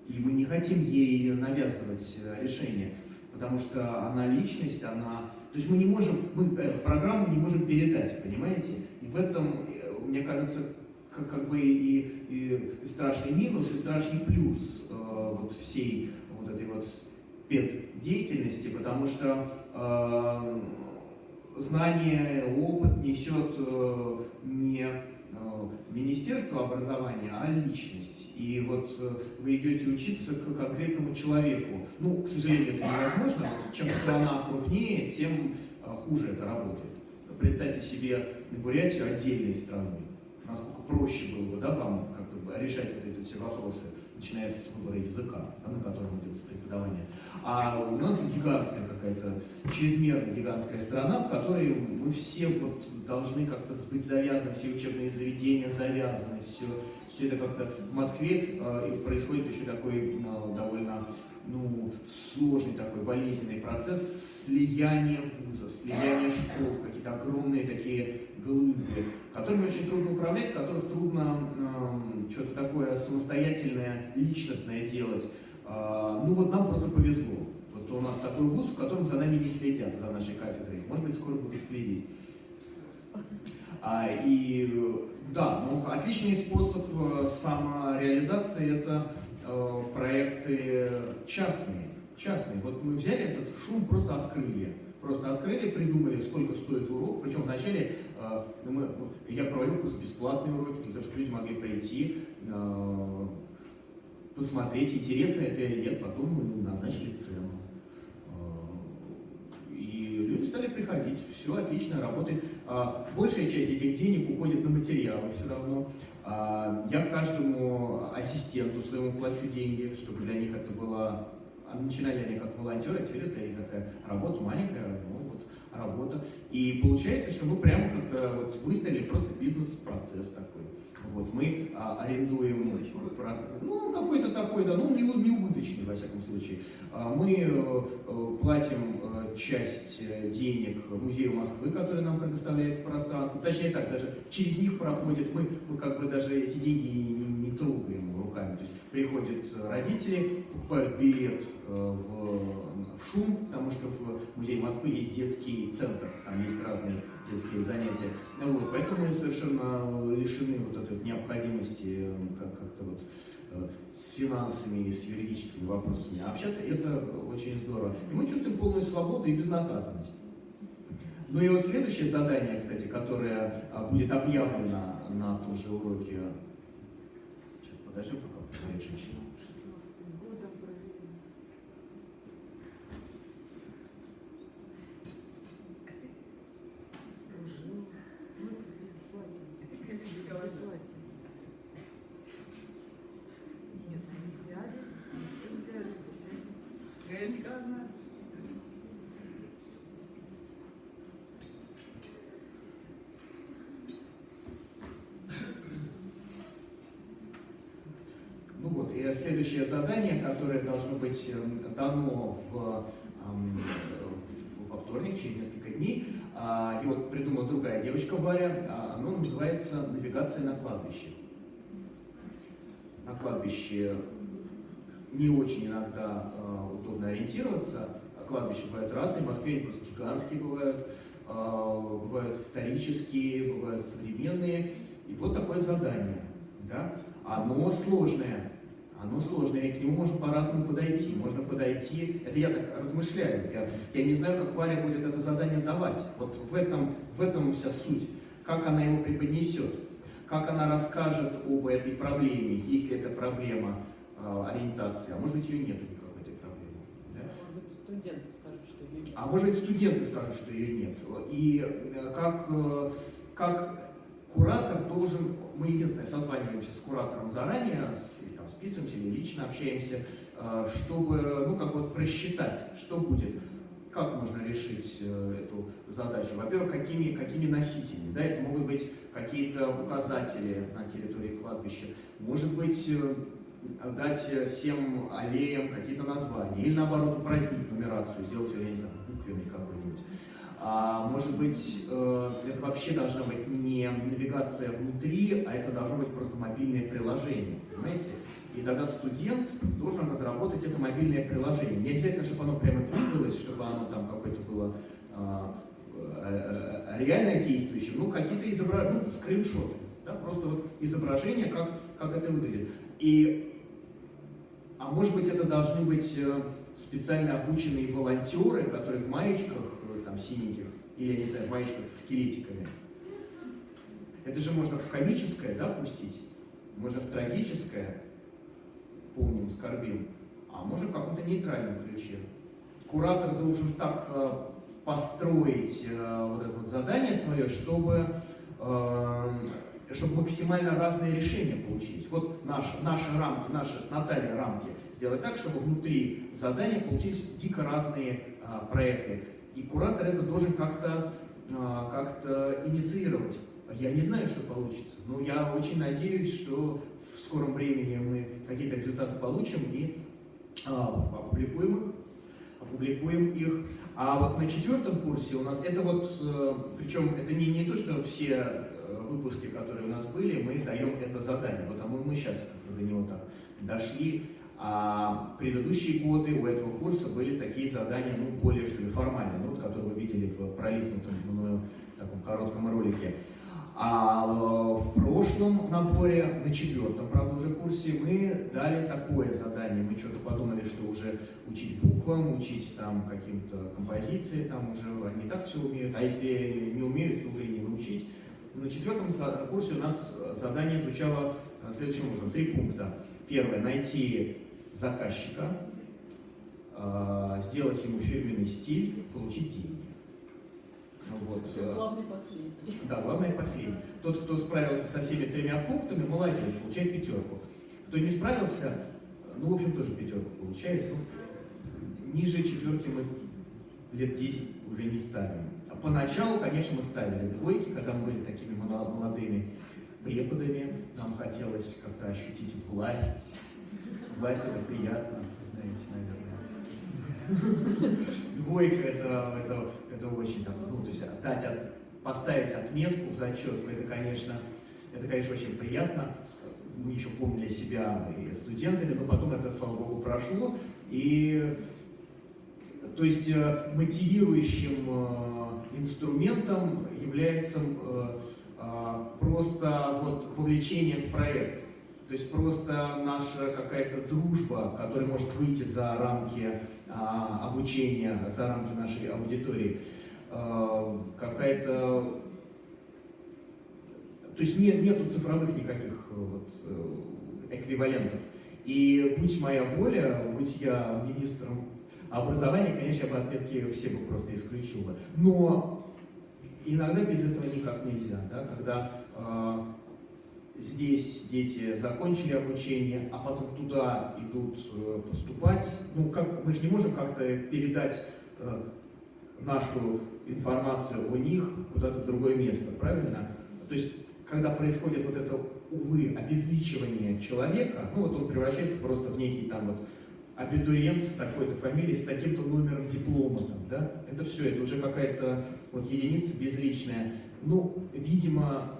[SPEAKER 1] И мы не хотим ей навязывать решение, потому что она личность, она... То есть мы не можем, мы эту программу не можем передать, понимаете? И в этом, мне кажется, как бы и страшный минус, и страшный плюс вот всей вот этой вот педдеятельности, потому что знание, опыт несет не Министерство образования, а личность. И вот вы идете учиться к конкретному человеку. Ну, к сожалению, это невозможно. Чем страна крупнее, тем хуже это работает. Представьте себе Бурятию отдельной страной. Насколько проще было бы, да, вам как-то решать вот эти все вопросы, начиная с выбора языка, да, на котором идет преподавание. А у нас гигантская какая-то, чрезмерно гигантская страна, в которой мы все вот должны как-то быть завязаны, все учебные заведения завязаны, все это как-то в Москве происходит еще такой довольно сложный такой болезненный процесс слияния вузов, слияния школ, какие-то огромные такие глыбы, которыми очень трудно управлять, в которых трудно что-то такое самостоятельное, личностное делать. Ну вот нам просто повезло. Вот у нас такой вуз, в котором за нами не следят, за нашей кафедрой. Может быть, скоро будут следить. Да, отличный способ самореализации — это проекты частные. Вот мы взяли этот шум, просто открыли, придумали, сколько стоит урок. Причем вначале я проводил просто бесплатные уроки, для того, чтобы люди могли прийти, посмотреть, интересно это или нет. Потом мы назначили цену. И люди стали приходить. Все отлично работает. Большая часть этих денег уходит на материалы все равно. Я каждому ассистенту своему плачу деньги, чтобы для них это было... Начинали они как волонтеры, а теперь это такая работа маленькая, работа. И получается, что мы прямо как-то выставили просто бизнес-процесс такой. Вот, мы арендуем какой-то такой, не убыточный, во всяком случае. Мы платим часть денег Музею Москвы, который нам предоставляет пространство. Точнее так, даже через них проходит, мы как бы даже эти деньги не трогаем руками. То есть приходят родители, покупают билет в шум, потому что в Музее Москвы есть детский центр, там есть разные детские занятия. Поэтому мы совершенно лишены вот этой необходимости как-то с финансами и с юридическими вопросами общаться. Это очень здорово. И мы чувствуем полную свободу и безнаказанность. Ну и вот следующее задание, кстати, которое будет объявлено на том же уроке. Сейчас подождем, пока поговорит женщина. И следующее задание, которое должно быть дано во вторник, через несколько дней, его придумала другая девочка, Варя, оно называется «Навигация на кладбище». На кладбище не очень иногда удобно ориентироваться, кладбища бывают разные, в Москве они просто гигантские бывают исторические, бывают современные. И вот такое задание, да? Оно сложное, и к нему можно по-разному подойти. Можно подойти, это я так размышляю, я не знаю, как Варя будет это задание давать. Вот в этом вся суть, как она его преподнесет, как она расскажет об этой проблеме, есть ли эта проблема ориентации, а может быть ее нету никакой этой проблемы. Да?
[SPEAKER 4] Может быть, студенты скажут, что ее нет.
[SPEAKER 1] А может быть, студенты скажут, что ее нет. И как куратор должен, мы единственное созваниваемся с куратором заранее, списываемся или лично общаемся, чтобы просчитать, что будет, как можно решить эту задачу. Во-первых, какими носителями. Да, это могут быть какие-то указатели на территории кладбища, может быть, дать всем аллеям какие-то названия, или наоборот упразднить нумерацию, сделать ее, я не знаю, буквенной какой-нибудь. Может быть, это вообще должна быть не навигация внутри, а это должно быть просто мобильное приложение, понимаете? И тогда студент должен разработать это мобильное приложение. Не обязательно, чтобы оно прямо двигалось, чтобы оно там какое-то было реально действующим, какие-то изображения, скриншоты, да, просто изображение, как это выглядит. А может быть, это должны быть специально обученные волонтеры, которые в маечках там синеньких, Или, я не знаю, маечках со скелетиками. Это же можно в комическое, да, пустить, можно в трагическое, помним, скорбим, а можно в каком-то нейтральном ключе. Куратор должен так построить вот это вот задание свое, чтобы максимально разные решения получить. Вот наши рамки, наши с Натальей рамки сделать так, чтобы внутри задания получить дико разные проекты. И куратор это должен как-то инициировать. Я не знаю, что получится, но я очень надеюсь, что в скором времени мы какие-то результаты получим и опубликуем их. А вот на 4-м курсе у нас это вот, причем это не то, что все выпуски, которые у нас были, мы даем это задание. Вот, а мы сейчас до него так дошли. А предыдущие годы у этого курса были такие задания, ну, более, что ли, формальные, ну, вот, которые вы видели в пролистнутом мною таком коротком ролике. А в прошлом наборе, на 4-м, правда, уже курсе, мы дали такое задание. Мы что-то подумали, что уже учить буквам, учить там каким-то композиции, там уже они так все умеют, а если не умеют, то уже и не научить. На 4-м курсе у нас задание звучало следующим образом. 3 пункта. Первое. Найти заказчика, сделать ему фирменный стиль, получить деньги. Вот.
[SPEAKER 4] Главный последний.
[SPEAKER 1] Да, главное последний. Тот, кто справился со всеми 3 пунктами, молодец, получает 5. Кто не справился, ну, в общем, тоже 5 получает. Ну, ниже 4 мы лет 10 уже не ставим. А поначалу, конечно, мы ставили 2, когда мы были такими молодыми преподами. Нам хотелось как-то ощутить власть. Власть это приятно, знаете, наверное. 2 это очень так, ну, то есть поставить отметку в зачетку, это, конечно, очень приятно. Мы еще помнили себя и студентами, но потом это, слава богу, прошло. И, то есть, мотивирующим инструментом является просто вот вовлечение в проект. То есть просто наша какая-то дружба, которая может выйти за рамки обучения, за рамки нашей аудитории, какая-то... То есть нету цифровых никаких вот, эквивалентов. И будь моя воля, будь я министром образования, конечно, я бы отметки все бы просто исключил бы. Но иногда без этого никак нельзя, да? Когда здесь дети закончили обучение, а потом туда идут поступать. Ну, мы же не можем как-то передать нашу информацию о них куда-то в другое место, правильно? То есть, когда происходит вот это, увы, обезличивание человека, ну вот он превращается просто в некий там вот абитуриент с такой-то фамилией, с таким-то номером диплома, там, да? Это все, это уже какая-то вот единица безличная. Ну, видимо,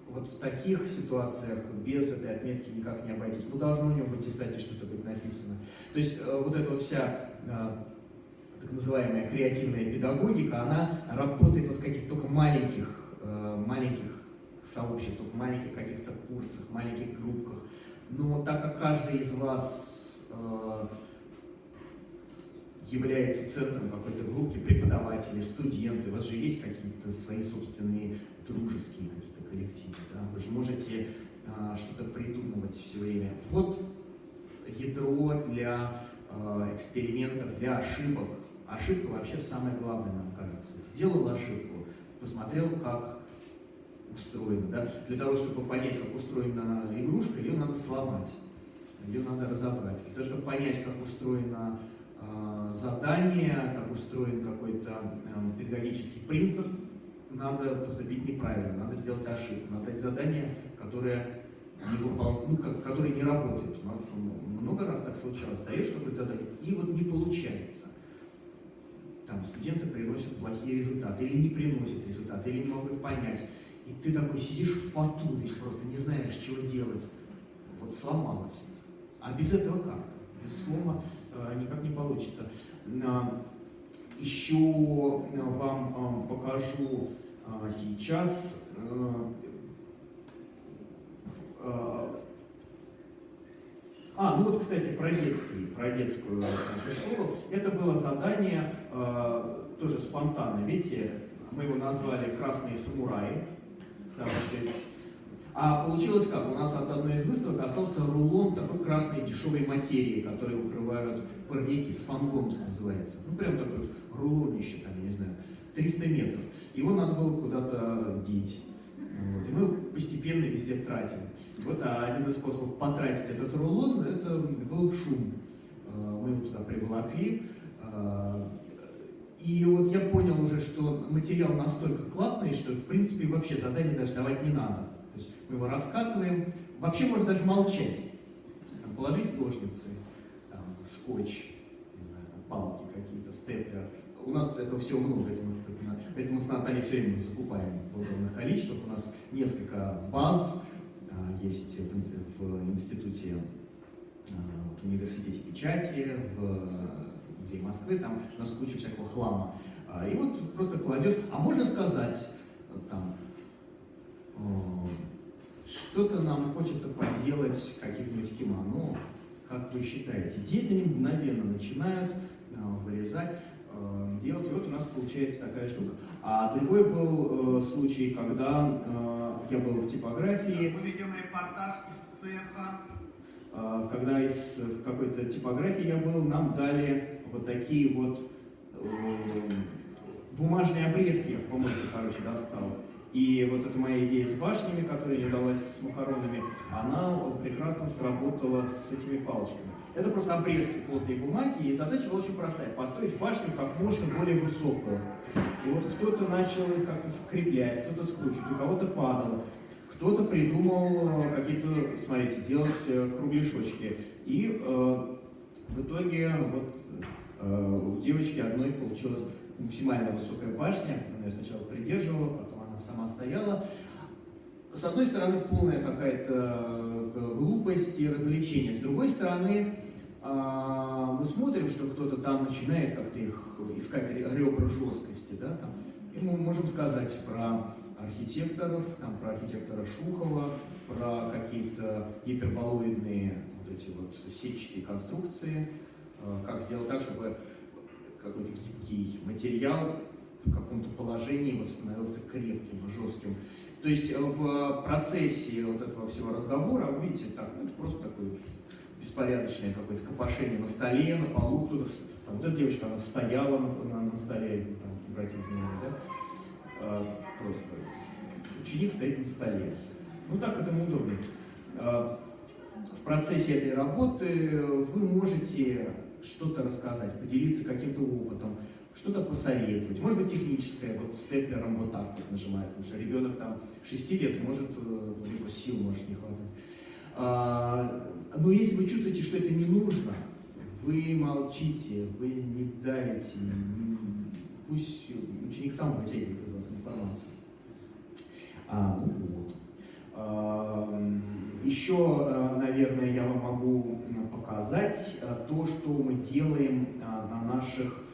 [SPEAKER 1] вот в таких ситуациях без этой отметки никак не обойтись. Ну, должно у него в аттестате что-то быть написано. То есть вот эта вот вся так называемая креативная педагогика, она работает вот в каких-то только маленьких сообществах, маленьких каких-то курсах, маленьких группках. Но так как каждый из вас является центром какой-то группки, преподаватели, студенты, у вас же есть какие-то свои собственные дружеские какие-то коллективы, да? Вы же можете что-то придумывать все время. Вот ядро для экспериментов, для ошибок. Ошибка вообще самое главное, нам кажется. Сделал ошибку, посмотрел, как устроено. Да? Для того, чтобы понять, как устроена игрушка, ее надо сломать, ее надо разобрать. Для того, чтобы понять, как устроено задание, как устроен какой-то педагогический принцип, надо поступить неправильно, надо сделать ошибку, надо дать задание, которое не работает. У нас много раз так случалось. Даешь какое-то задание, и вот не получается. Там студенты приносят плохие результаты, или не приносят результаты, или не могут понять. И ты такой сидишь в поту, ведь просто не знаешь, чего делать. Вот сломалось. А без этого как? Без слома никак не получится. Еще вам покажу сейчас ну вот, кстати, про детскую нашу школу. Это было задание тоже спонтанно. Видите, Мы его назвали «Красные самураи». А получилось как? У нас от одной из выставок остался рулон такой красной дешевой материи, который укрывают парники, спангон называется. Ну, прям такой вот рулонище, там, я не знаю, 300 метров. Его надо было куда-то деть. Вот. И мы постепенно везде тратим. Вот один из способов потратить этот рулон, это был шум. Мы его туда приволокли. И вот я понял уже, что материал настолько классный, что в принципе вообще задание даже давать не надо. То есть мы его раскатываем, вообще можно даже молчать. Там, положить ножницы, там, скотч, не знаю, там, палки какие-то, степлер. У нас этого всего много, поэтому с Натальей все время закупаем в огромных количествах. У нас несколько баз есть в институте, в университете печати, в музее Москвы, там у нас куча всякого хлама. И вот просто кладешь, а можно сказать, там, что-то нам хочется поделать, каких-нибудь кимоно, как вы считаете? Дети мгновенно начинают вырезать, делать, и вот у нас получается такая штука. А другой был случай, когда я был в типографии.
[SPEAKER 3] Мы ведем репортаж из цеха.
[SPEAKER 1] Когда в какой-то типографии я был, нам дали вот такие вот бумажные обрезки, я в помойке, достал. И вот эта моя идея с башнями, которая не удалась с макаронами, она прекрасно сработала с этими палочками. Это просто обрезки плотной бумаги, и задача была очень простая – построить башню как можно более высокую. И вот кто-то начал их как-то скреплять, кто-то скручивать, у кого-то падало. Кто-то придумал какие-то, смотрите, делать кругляшочки. И в итоге вот у девочки одной получилась максимально высокая башня. Она ее сначала придерживала, потом она сама стояла. С одной стороны, полная какая-то глупость и развлечение. С другой стороны, мы смотрим, что кто-то там начинает как-то их искать ребра жесткости. Да, там. И мы можем сказать про архитекторов, там, про архитектора Шухова, про какие-то гиперболоидные вот эти вот сетчатые конструкции, как сделать так, чтобы какой-то гибкий материал в каком-то положении вот становился крепким, жестким. То есть в процессе вот этого всего разговора, вы видите, так, это просто такое беспорядочное какое-то копошение на столе, на полу, кто-то, там, вот эта девочка, она стояла на столе, там, обратите внимание, да? Просто ученик стоит на столе. Ну так это неудобно. В процессе этой работы вы можете что-то рассказать, поделиться каким-то опытом, что-то посоветовать. Может быть техническое, вот степлером вот так вот нажимает, потому что ребенок там 6 лет может, либо сил может не хватать. Но если вы чувствуете, что это не нужно, вы молчите, вы не давите, пусть ученик сам вытягивает из вас информацию. Еще, наверное, я вам могу показать то, что мы делаем на наших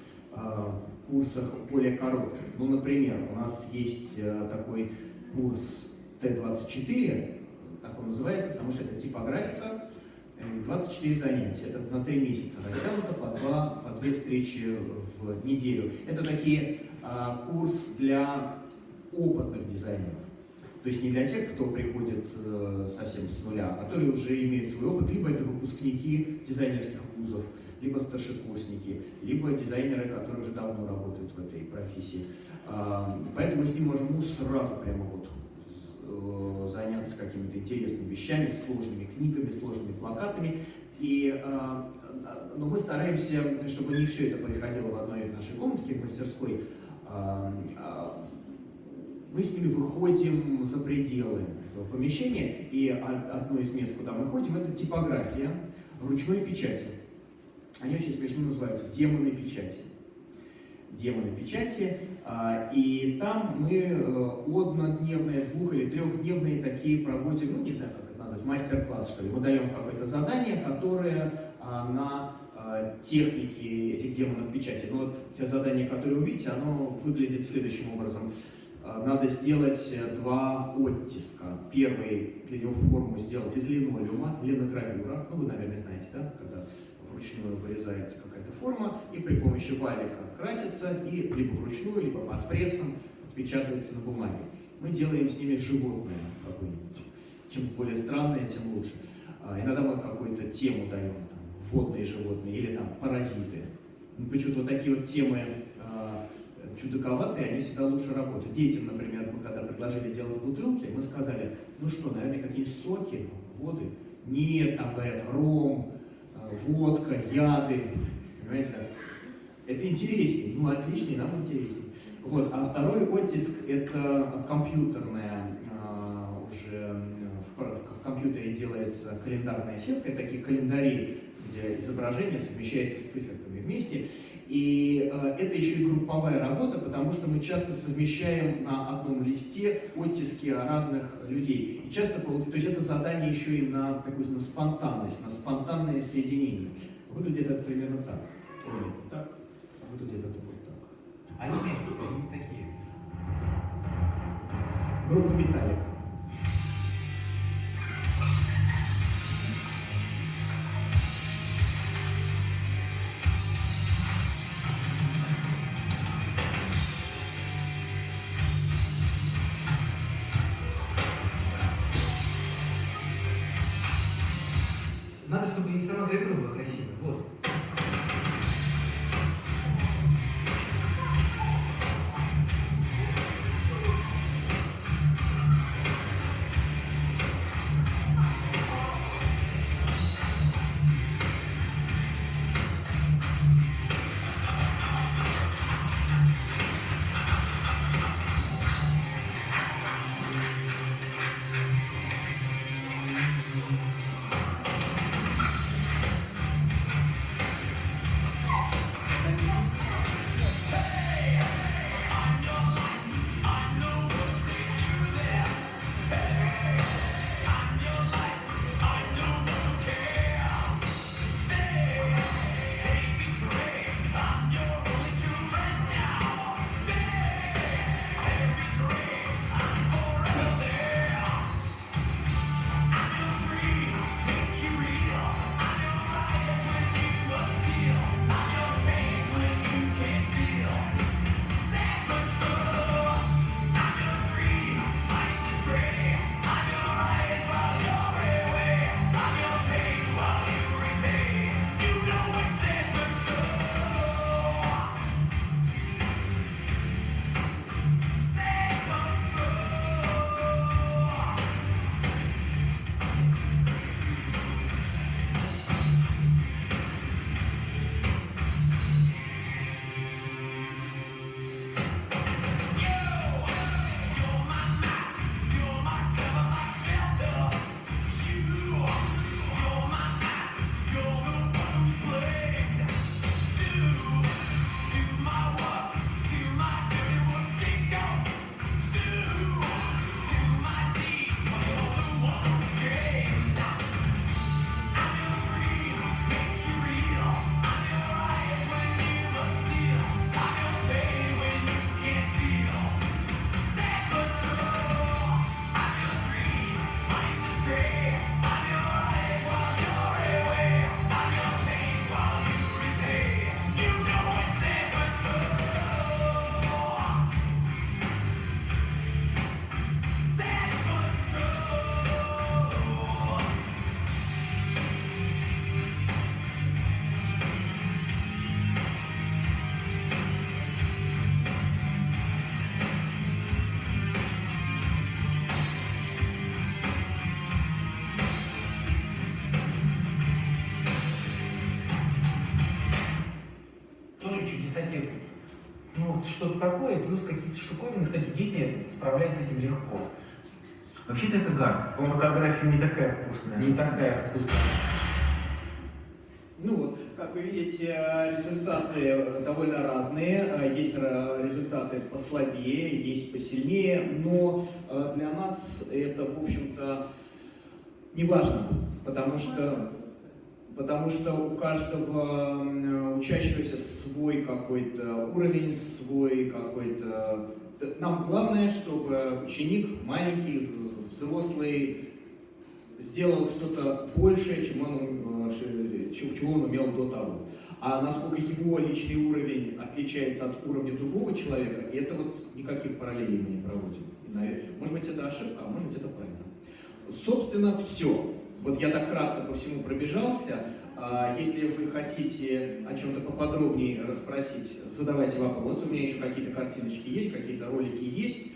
[SPEAKER 1] курсах более коротких. Ну, например, у нас есть такой курс Т-24, так он называется, потому что это типографика, 24 занятия, это на 3 месяца растянуто по 2 встречи в неделю. Это такие курс для опытных дизайнеров. То есть не для тех, кто приходит совсем с нуля, а которые уже имеют свой опыт, либо это выпускники дизайнерских вузов, либо старшекурсники, либо дизайнеры, которые уже давно работают в этой профессии. Поэтому мы с ним можем сразу прямо вот заняться какими-то интересными вещами, сложными книгами, сложными плакатами. Но мы стараемся, чтобы не все это происходило в одной нашей комнатке, в мастерской. Мы с ними выходим за пределы этого помещения, и одно из мест, куда мы ходим, это типография ручной печати. Они очень смешно называются демоны печати. Демоны печати, и там мы однодневные, 2- или 3-дневные такие проводим, ну не знаю, как это назвать, мастер-класс, что ли. Мы даем какое-то задание, которое на технике этих демонов печати. Ну вот те задания, которые вы видите, оно выглядит следующим образом. Надо сделать 2 оттиска. Первый, для него форму сделать из линолеума, линогравюра. Ну, вы, наверное, знаете, да, когда вручную вырезается какая-то форма, и при помощи валика красится, и либо вручную, либо под прессом. печатается на бумаге. Мы делаем с ними животное какое-нибудь. Чем более странное, тем лучше. Иногда мы какую-то тему даем, там, водные животные или там паразиты. Почему-то вот такие вот темы чудаковатые, они всегда лучше работают. Детям, например, мы когда предложили делать бутылки, мы сказали, ну что, наверное, какие соки, воды. Нет, там говорят ром, водка, яды. Понимаете, как? Это интереснее, ну отлично, нам интереснее. Вот. А второй оттиск — это компьютерная, уже в компьютере делается календарная сетка, такие календари, где изображение совмещается с циферками вместе. И это еще и групповая работа, потому что мы часто совмещаем на одном листе оттиски разных людей. И часто, то есть это задание еще и на такую на спонтанность, на спонтанное соединение. Выглядит это примерно так. Вот так. Выглядит это вот так.
[SPEAKER 5] Они не такие.
[SPEAKER 1] Группа Металлика.
[SPEAKER 5] Надо, чтобы и сама гравюра была красивая. Вот. Что-то такое, плюс какие-то штуковины, кстати, дети справляются с этим легко. Вообще-то это гард.
[SPEAKER 1] Фотография не такая вкусная.
[SPEAKER 5] Не такая вкусная.
[SPEAKER 1] Ну вот, как вы видите, результаты довольно разные. Есть результаты послабее, есть посильнее, но для нас это, в общем-то, не важно, потому что у каждого учащегося свой какой-то уровень, свой какой-то... Нам главное, чтобы ученик, маленький, взрослый, сделал что-то большее, чего он умел до того. А насколько его личный уровень отличается от уровня другого человека, это вот никаких параллелей мы не проводим. Может быть, это ошибка, а может быть, это правильно. Собственно, все. Вот я так кратко по всему пробежался. Если вы хотите о чем-то поподробнее расспросить, задавайте вопросы. У меня еще какие-то картиночки есть, какие-то ролики есть.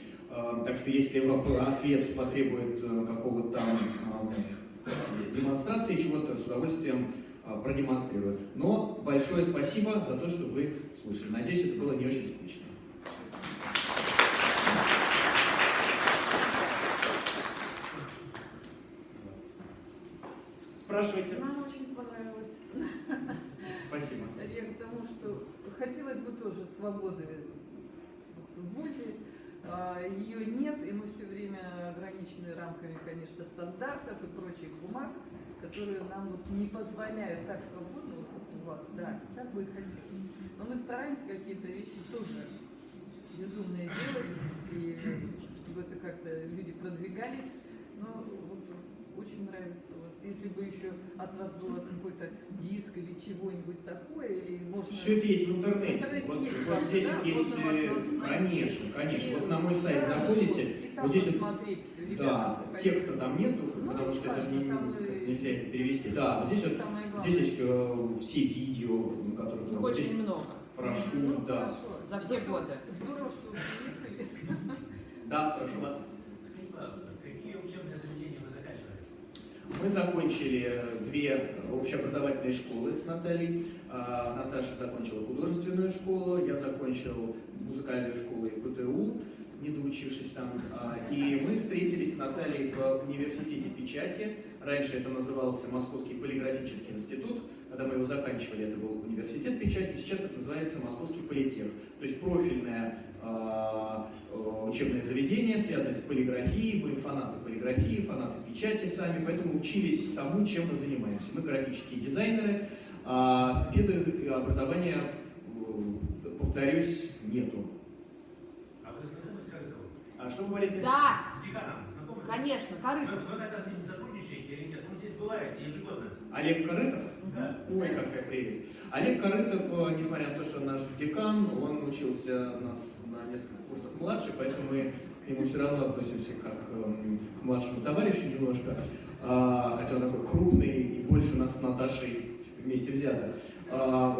[SPEAKER 1] Так что если ответ потребует какого-то там демонстрации чего-то, с удовольствием продемонстрирую. Но большое спасибо за то, что вы слушали. Надеюсь, это было не очень скучно. Спрашивайте.
[SPEAKER 4] Нам очень понравилось.
[SPEAKER 1] Спасибо.
[SPEAKER 4] Я к тому, что хотелось бы тоже свободы в ВУЗе. Ее нет, и мы все время ограничены рамками, конечно, стандартов и прочих бумаг, которые нам вот не позволяют так свободно, вот как у вас, да, так бы и хотелось. Но мы стараемся какие-то вещи тоже безумные делать, и чтобы это как-то люди продвигались. Но вот очень нравится у вас. Если бы еще от вас было какой-то диск или чего-нибудь такое, или можно...
[SPEAKER 1] Все это есть в интернете. Вот,
[SPEAKER 4] есть,
[SPEAKER 1] вот здесь
[SPEAKER 4] да?
[SPEAKER 1] вот есть, конечно, конечно. Вот на мой сайт заходите, вот здесь вот, да, текста там нету, потому что это нельзя это перевести. Да, вот здесь вот, здесь есть все видео, на которых
[SPEAKER 6] Их
[SPEAKER 1] вот здесь
[SPEAKER 6] очень много.
[SPEAKER 1] прошу, да.
[SPEAKER 6] За все годы.
[SPEAKER 4] Здорово, что вы приехали.
[SPEAKER 1] Да, прошу вас.
[SPEAKER 7] Какие учебные заведения вы заканчивали?
[SPEAKER 1] Мы закончили 2 общеобразовательные школы с Натальей. Наташа закончила художественную школу, я закончил музыкальную школу и ПТУ, не доучившись там. И мы встретились с Натальей в университете печати. Раньше это назывался Московский полиграфический институт. Когда мы его заканчивали, это был университет печати. Сейчас это называется Московский политех. То есть профильное учебное заведение, связанное с полиграфией, были фанаты полиграфии, фанаты печати сами, поэтому учились тому, чем мы занимаемся. Мы графические дизайнеры, педобразования, повторюсь, нету.
[SPEAKER 7] А вы знакомы с Корытовым?
[SPEAKER 1] А что вы говорите?
[SPEAKER 6] Да,
[SPEAKER 7] С деканом знакомы?
[SPEAKER 6] конечно,
[SPEAKER 7] Вы
[SPEAKER 6] Корытов.
[SPEAKER 7] когда с ним сотрудничаете или нет? Он здесь бывает ежегодно.
[SPEAKER 1] Олег Корытов?
[SPEAKER 7] Да.
[SPEAKER 1] Ой, какая прелесть. Олег Корытов, несмотря на то, что он наш декан, он учился у нас на несколько курсов младше, поэтому мы к нему все равно относимся как к младшему товарищу немножко, хотя он такой крупный и больше нас с Наташей вместе взято.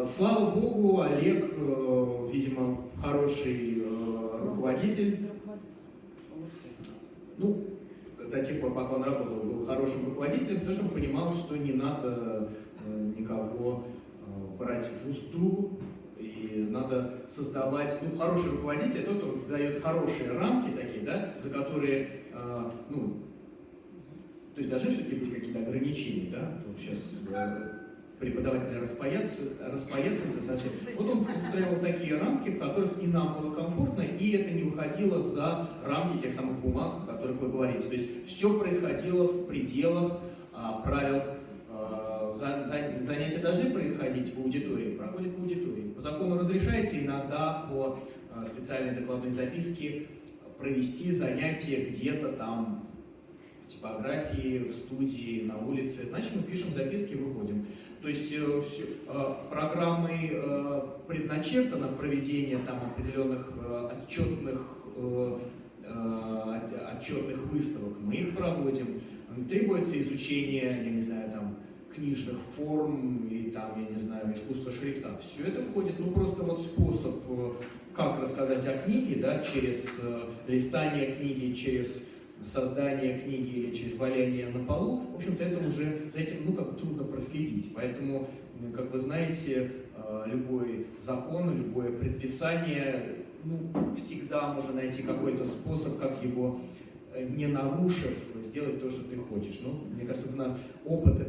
[SPEAKER 1] Слава богу, Олег, видимо, хороший руководитель. Ну, до тех пор, пока он работал, был хорошим руководителем, потому что он понимал, что не надо никого брать в узду, и надо создавать, ну, хороший руководитель, тот, кто дает хорошие рамки такие, да, за которые, ну, то есть должны все-таки быть какие-то ограничения, да, то сейчас преподаватели распоясываются совсем. Вот он устраивал такие рамки, в которых и нам было комфортно, и это не выходило за рамки тех самых бумаг, о которых вы говорите. То есть все происходило в пределах правил. Занятия должны происходить в аудитории, проходят в аудитории. По закону разрешается иногда по специальной докладной записке провести занятия где-то там, в типографии, в студии, на улице. Значит, мы пишем записки и выходим. То есть программой предначертано проведение там определенных отчетных выставок. Мы их проводим. Требуется изучение, я не знаю, там, книжных форм и там, я не знаю, искусство шрифта. Все это входит, ну просто вот способ, как рассказать о книге, да, через листание книги, через создание книги или через валяние на полу, в общем-то, это уже за этим, ну, как трудно проследить. Поэтому, как вы знаете, любой закон, любое предписание, ну, всегда можно найти какой-то способ, как его, не нарушив, сделать то, что ты хочешь. Ну, мне кажется, опыт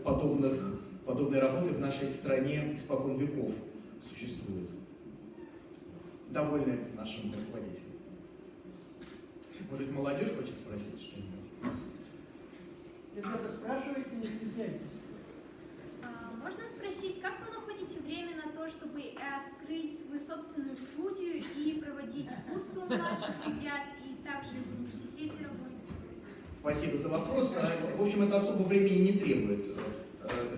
[SPEAKER 1] подобной работы в нашей стране испокон веков существует. Довольны нашим руководителем. Может, молодежь хочет спросить что-нибудь?
[SPEAKER 4] Ребята, спрашивайте, не стесняйтесь.
[SPEAKER 8] Можно спросить, как вы находите время на то, чтобы открыть свою собственную студию и проводить курсы у младших ребят, и также в университете работать?
[SPEAKER 1] Спасибо за вопрос. В общем, это особо времени не требует.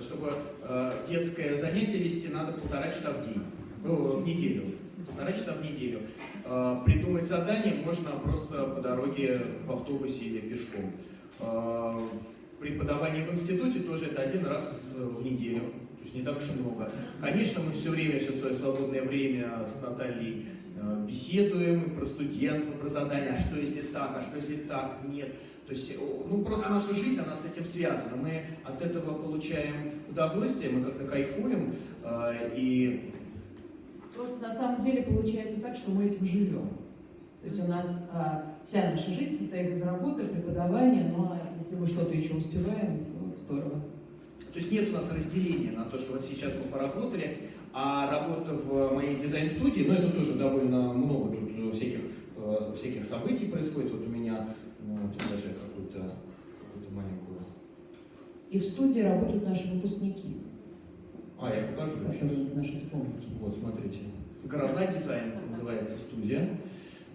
[SPEAKER 1] чтобы детское занятие вести надо 1,5 часа в день, в неделю. 1,5 часа в неделю. Придумать задание можно просто по дороге в автобусе или пешком. Преподавание в институте тоже это 1 раз в неделю, то есть не так уж и много. Конечно, мы все время, все свое свободное время с Натальей беседуем про студентов, про задания, а что если так, а что если так, нет. То есть, ну, просто наша жизнь, она с этим связана. Мы от этого получаем удовольствие, мы как-то кайфуем, и...
[SPEAKER 6] Просто на самом деле получается так, что мы этим живем. То есть у нас вся наша жизнь состоит из работы, преподавания, но если мы что-то еще успеваем, то здорово.
[SPEAKER 1] То есть нет у нас разделения на то, что вот сейчас мы поработали, а работа в моей дизайн-студии, ну это тоже довольно много тут всяких событий происходит. Вот у меня, ну, тут даже какую-то маленькую...
[SPEAKER 6] И в студии работают наши выпускники.
[SPEAKER 1] Я покажу.
[SPEAKER 6] Которые наши дипломники.
[SPEAKER 1] Вот, смотрите. «Гроза дизайн» называется студия.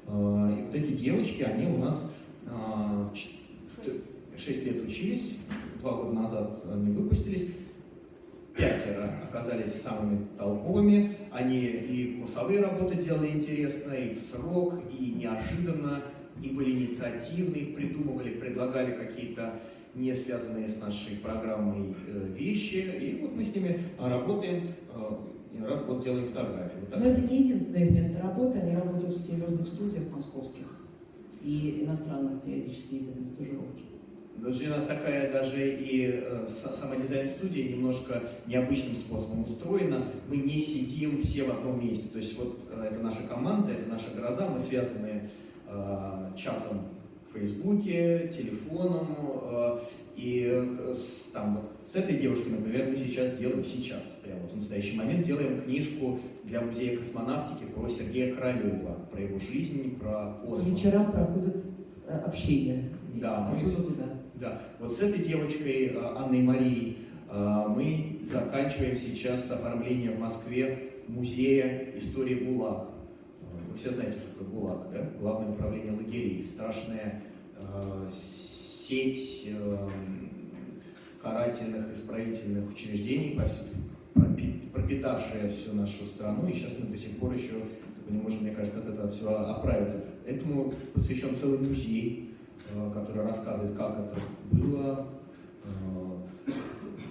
[SPEAKER 1] И вот эти девочки, они у нас 6 лет учились, 2 года назад они выпустились. 5 оказались самыми толковыми. Они и курсовые работы делали интересно, и в срок, и неожиданно, и были инициативны, придумывали, предлагали какие-то не связанные с нашей программой вещи. И вот мы с ними работаем, раз в год делаем фотографии. Вот
[SPEAKER 6] но это не единственное их место работы, они работают в серьезных студиях московских и иностранных, периодически ездят на стажировки.
[SPEAKER 1] Даже у нас такая даже и сама дизайн-студия немножко необычным способом устроена. Мы не сидим все в одном месте. То есть вот это наша команда, это наша гроза, мы связаны чатом в Фейсбуке, телефоном. И с этой девушкой, например, мы сейчас прямо вот в настоящий момент делаем книжку для музея космонавтики про Сергея Королева, про его жизнь, про космос.
[SPEAKER 6] По вечерам проходит общение здесь,
[SPEAKER 1] да,
[SPEAKER 6] туда.
[SPEAKER 1] Да, вот с этой девочкой, Анной Марией, мы заканчиваем сейчас оформление в Москве музея истории ГУЛАГ. Вы все знаете, что такое ГУЛАГ, да? Главное управление лагерей, страшная сеть карательных исправительных учреждений, пропитавшая всю нашу страну, и сейчас мы до сих пор еще не можем, мне кажется, от этого всего оправиться. Этому посвящен целый музей, который рассказывает, как это было.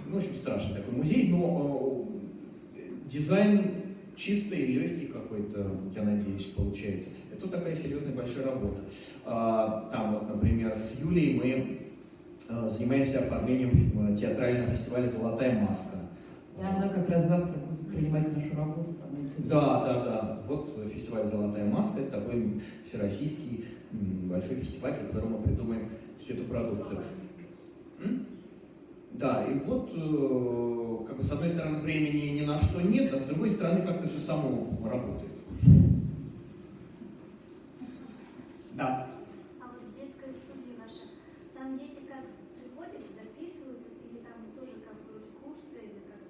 [SPEAKER 1] Ну, очень страшный такой музей, но дизайн чистый, легкий какой-то, я надеюсь, получается. Это такая серьезная большая работа. Там вот, например, с Юлей мы занимаемся оформлением театрального фестиваля «Золотая маска».
[SPEAKER 6] И она как раз завтра будет принимать нашу работу.
[SPEAKER 1] Да. Вот фестиваль «Золотая маска» — это такой всероссийский большой фестиваль, в котором мы придумаем всю эту продукцию. Да, и вот, как бы, с одной стороны, времени ни на что нет, а с другой стороны, как-то все само работает. Да.
[SPEAKER 8] А вот в детской студии ваша, там дети как приходят, записываются, или там тоже как вроде курсы, или как?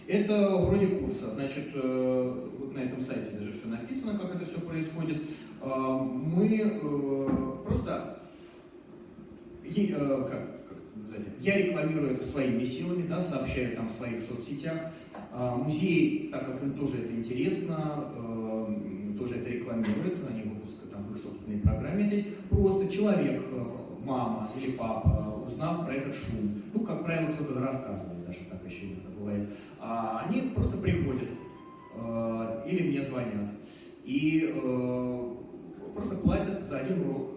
[SPEAKER 1] Это вроде курса. Значит, вот на этом сайте даже все написано, как это все происходит. Мы просто, я рекламирую это своими силами, да, сообщаю там в своих соцсетях. Музей, так как им тоже это интересно, тоже это рекламируют, они выпускают там в их собственной программе. Здесь просто человек, мама или папа, узнав про этот шум, ну, как правило, кто-то рассказывает, даже так еще иногда бывает, они просто приходят или мне звонят и просто платят за один урок.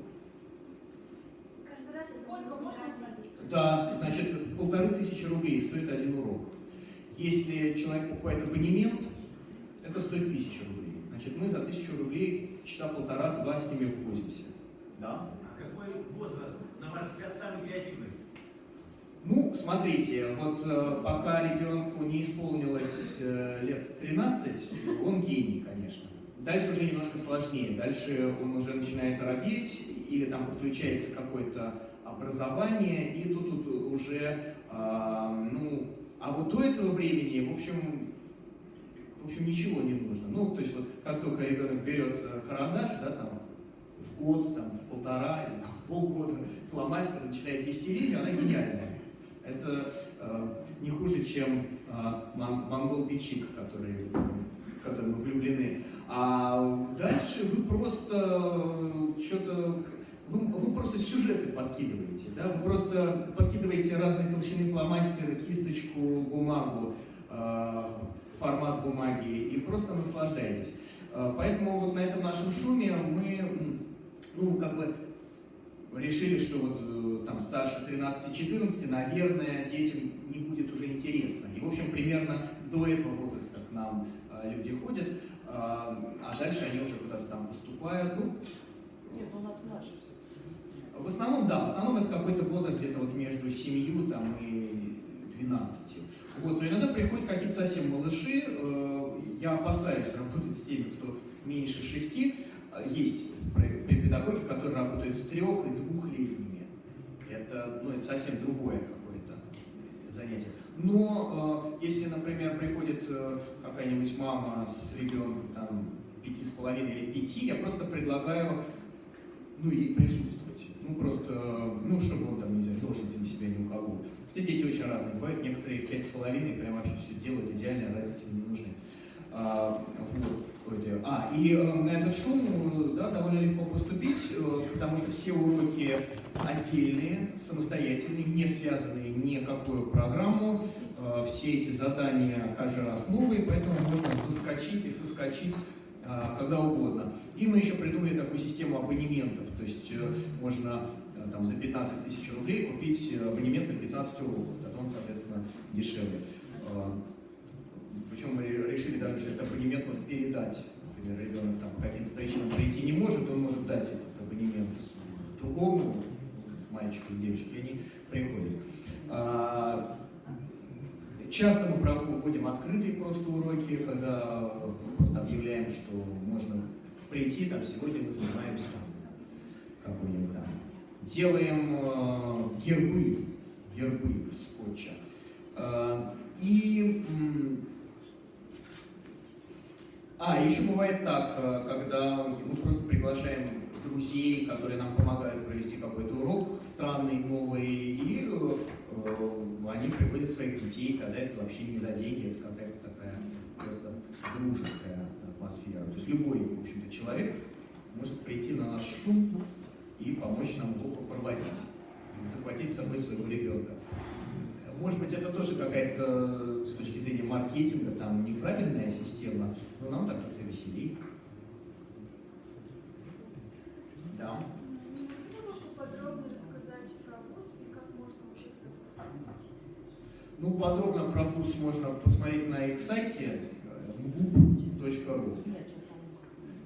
[SPEAKER 8] Каждый раз сколько можно платить?
[SPEAKER 1] Да, значит, 1500 рублей стоит один урок. Если человек покупает абонемент, это стоит 1000 рублей. Значит, мы за 1000 рублей часа 1,5-2 с ними возимся. Да?
[SPEAKER 7] А какой возраст, на ваш взгляд, самый креативный?
[SPEAKER 1] Ну, смотрите, вот пока ребенку не исполнилось лет 13, он гений, конечно. Дальше уже немножко сложнее. Дальше он уже начинает робеть, или там подключается какое-то образование, и тут уже, а вот до этого времени, в общем, ничего не нужно. Ну, то есть вот как только ребенок берет карандаш, да, там, в год, там, в 1,5, или там, в полгода, фломастер начинает вести линию, она гениальная. Это не хуже, чем монгол Бичик, в который мы влюблены. А дальше вы просто что-то... Вы просто сюжеты подкидываете, да? Вы просто подкидываете разные толщины фломастеры, кисточку, бумагу, формат бумаги и просто наслаждаетесь. Поэтому вот на этом нашем шуме мы, решили, что вот там старше 13-14, наверное, детям не будет уже интересно. И, в общем, примерно до этого возраста к нам люди ходят, а дальше они уже куда-то там поступают.
[SPEAKER 6] Нет, у нас младше.
[SPEAKER 1] В основном, да, в основном это какой-то возраст где-то вот между 7 там, и 12. Вот, но иногда приходят какие-то совсем малыши. Я опасаюсь работать с теми, кто меньше 6. Есть педагоги, которые работают с 3- и 2-летними. Это совсем другое какое-то занятие. Но если, например, приходит какая-нибудь мама с ребенком там 5,5 или 5, я просто предлагаю ей присутствовать. Чтобы он там, не знаю, ножницами себя не уколол. Хотя дети очень разные бывают, некоторые в 5,5 прям вообще все делают идеально, а родителям не нужны. И на этот шум довольно легко поступить, потому что все уроки отдельные, самостоятельные, не связанные ни в какую программу. Все эти задания каждый раз новые, поэтому можно заскочить и соскочить когда угодно. И мы еще придумали такую систему абонементов, то есть можно там, за 15 тысяч рублей купить абонемент на 15 уроков, тогда он, соответственно, дешевле. Причем мы решили даже, что этот абонемент можно передать. Например, ребенок там, по каким-то причинам прийти не может, он может дать этот абонемент другому мальчику или девочке, и они приходят. Часто мы проводим открытые просто уроки, когда просто объявляем, что можно прийти, там, сегодня мы занимаемся какой-нибудь там. Делаем гербы скотча. Еще бывает так, когда мы просто приглашаем друзей, которые нам помогают провести какой-то урок странный, новый, и они приводят своих детей, когда это вообще не за деньги, это какая-то такая просто дружеская атмосфера. То есть любой, в общем-то, человек может прийти на наш шум и помочь нам урок проводить, захватить с собой своего ребенка. Может быть, это тоже какая-то, с точки зрения маркетинга, там, неправильная система, но нам так как-то веселей. Да.
[SPEAKER 8] Можно подробнее рассказать про ВУЗ и как можно учиться в
[SPEAKER 1] Подробно про ВУЗ можно посмотреть на их сайте gub.ru.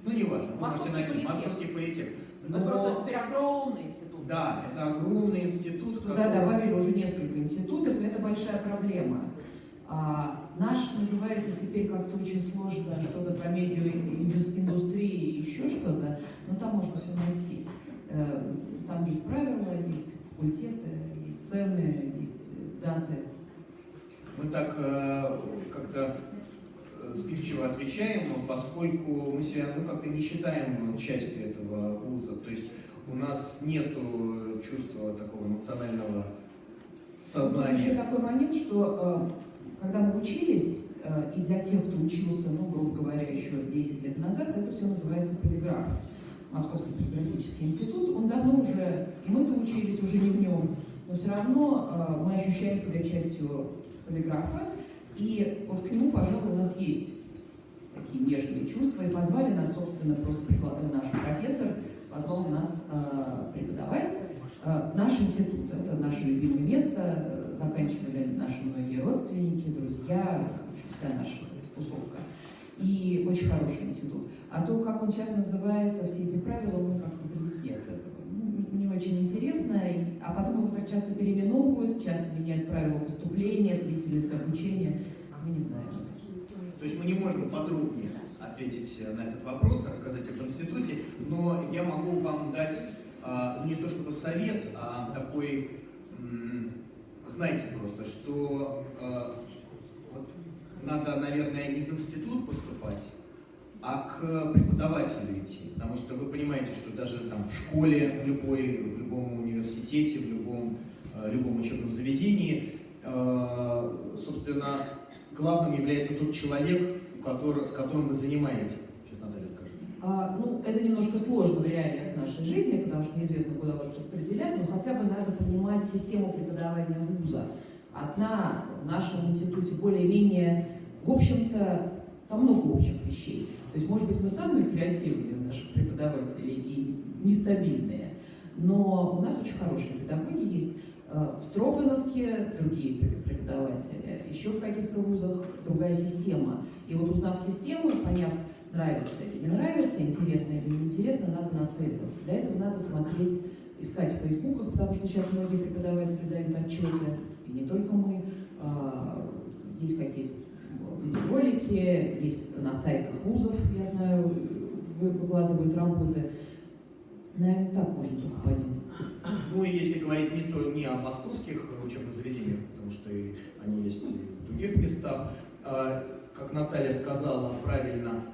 [SPEAKER 1] Неважно, вы можете найти Московский политех.
[SPEAKER 6] Это просто теперь огромный институт.
[SPEAKER 1] Да, это огромный институт.
[SPEAKER 6] Туда добавили уже несколько институтов, и это большая проблема. Наш называется теперь как-то очень сложно, что-то про медиаиндустрии и еще что-то, но там можно все найти. Там есть правила, есть факультеты, есть цены, есть даты.
[SPEAKER 1] Мы так как-то сбивчиво отвечаем, поскольку мы себя как-то не считаем частью этого вуза. То есть у нас нет чувства такого национального сознания.
[SPEAKER 6] Еще такой момент, что когда мы учились, и для тех, кто учился, грубо говоря, еще 10 лет назад, это все называется полиграф. Московский полиграфический институт, он давно уже, и мы-то учились уже не в нем, но все равно мы ощущаем себя частью полиграфа, и вот к нему, пожалуй, у нас есть такие нежные чувства, и позвали нас, собственно, просто наш профессор позвал нас преподавать в наш институт. Это наше любимое место, заканчивали наши многие родственники, друзья, вся наша тусовка. И очень хороший институт. А то, как он сейчас называется, все эти правила, мы как-то далеки от этого. Не очень интересно. А потом его так часто переименовывают, часто меняют правила поступления, длительность обучения. Мы не знаем.
[SPEAKER 1] То есть мы не можем подробнее ответить на этот вопрос, рассказать об институте, но я могу вам дать не то чтобы совет, а такой, знаете просто, что вот надо, наверное, не в институт поступать, а к преподавателю идти. Потому что вы понимаете, что даже там в школе, в любом университете, в любом любом учебном заведении. Собственно, главным является тот человек, с которым вы занимаетесь. Сейчас Наталья скажет.
[SPEAKER 6] Ну, это немножко сложно в реалиях нашей жизни, потому что неизвестно, куда вас распределять, но хотя бы надо понимать систему преподавания вуза. Одна в нашем институте более-менее, в общем-то, там много общих вещей. То есть, может быть, мы самые креативные из наших преподавателей и нестабильные, но у нас очень хорошие педагоги есть. В Строгановке другие преподаватели, еще в каких-то вузах другая система. И вот узнав систему, поняв, нравится или не нравится, интересно или неинтересно, надо нацеливаться. Для этого надо смотреть, искать в фейсбуках, потому что сейчас многие преподаватели дают отчеты, и не только мы. Есть какие-то видеоролики, есть на сайтах вузов, я знаю, выкладывают работы. Наверное, так можно только понять.
[SPEAKER 1] Ну и если говорить не о московских учебных заведениях, потому что они есть и в других местах, как Наталья сказала правильно,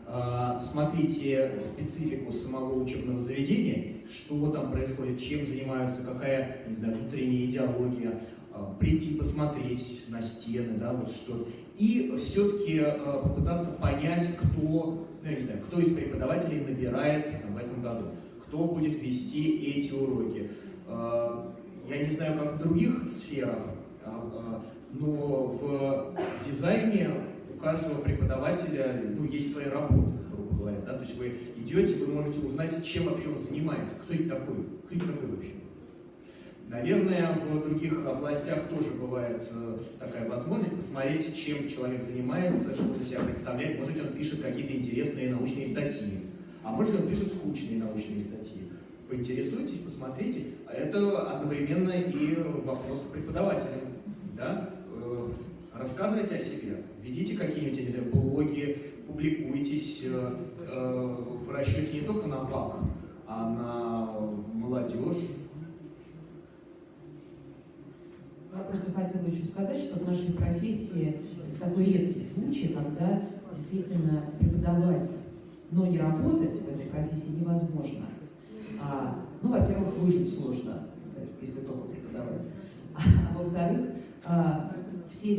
[SPEAKER 1] смотрите специфику самого учебного заведения, что там происходит, чем занимаются, какая, не знаю, внутренняя идеология, прийти посмотреть на стены, да, вот что. И все-таки попытаться понять, кто, ну, я не знаю, кто из преподавателей набирает там, в этом году, кто будет вести эти уроки. Я не знаю, как в других сферах, но в дизайне у каждого преподавателя есть свои работы, грубо говоря. Да? То есть вы идете, вы можете узнать, чем вообще он занимается, кто это такой, вообще. Наверное, в других областях тоже бывает такая возможность посмотреть, чем человек занимается, что он из себя представляет. Может, он пишет какие-то интересные научные статьи, а может, он пишет скучные научные статьи. Поинтересуйтесь, посмотрите. Это одновременно и вопрос к преподавателям. Да? Рассказывайте о себе, ведите какие-нибудь, я не знаю, блоги, публикуйтесь в расчете не только на ВАК, а на молодежь.
[SPEAKER 6] Я просто хотела еще сказать, что в нашей профессии такой редкий случай, когда действительно преподавать, но не работать в этой профессии невозможно. Ну, во-первых, выжить сложно, если только преподавать. А во-вторых, все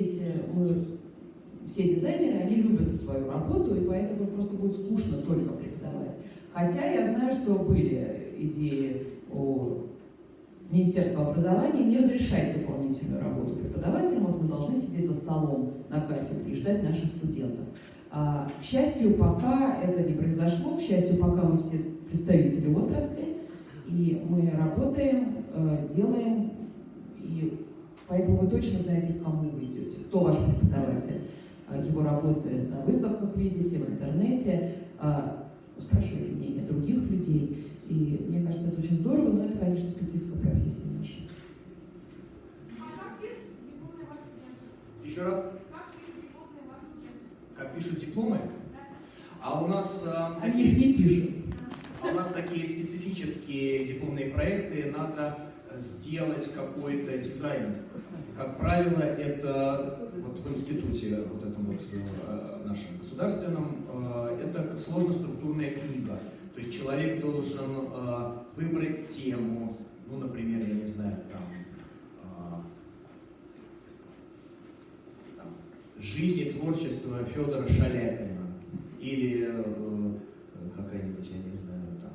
[SPEAKER 6] дизайнеры, они любят свою работу, и поэтому просто будет скучно только преподавать. Хотя я знаю, что были идеи у Министерства образования не разрешать дополнительную работу преподавателям, вот мы должны сидеть за столом на кафедре и ждать наших студентов. К счастью, пока это не произошло, к счастью, пока мы все представители отрасли, и мы работаем, делаем, и поэтому вы точно знаете, к кому вы идете, кто ваш преподаватель. Его работы на выставках видите, в интернете, спрашивайте мнение других людей. И мне кажется, это очень здорово, но это, конечно, специфика профессии нашей.
[SPEAKER 1] Еще раз. Как пишут дипломы? А у нас
[SPEAKER 6] Они их не пишут.
[SPEAKER 1] А у нас такие специфические дипломные проекты, надо сделать какой-то дизайн. Как правило, это вот в институте, вот этом вот нашем государственном, это сложно-структурная книга. То есть человек должен выбрать тему, ну, например, я не знаю, там жизнь и творчество Федора Шаляпина или какая-нибудь, я не знаю, там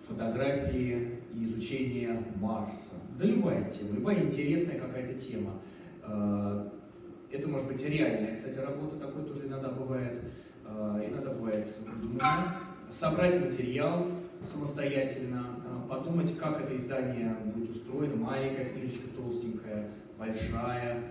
[SPEAKER 1] фотографии и изучение Марса. Да любая тема, любая интересная какая-то тема. Это может быть реальная, кстати, работа, такой тоже иногда бывает выдуманная. Собрать материал самостоятельно, подумать, как это издание будет устроено, маленькая книжечка, толстенькая, большая,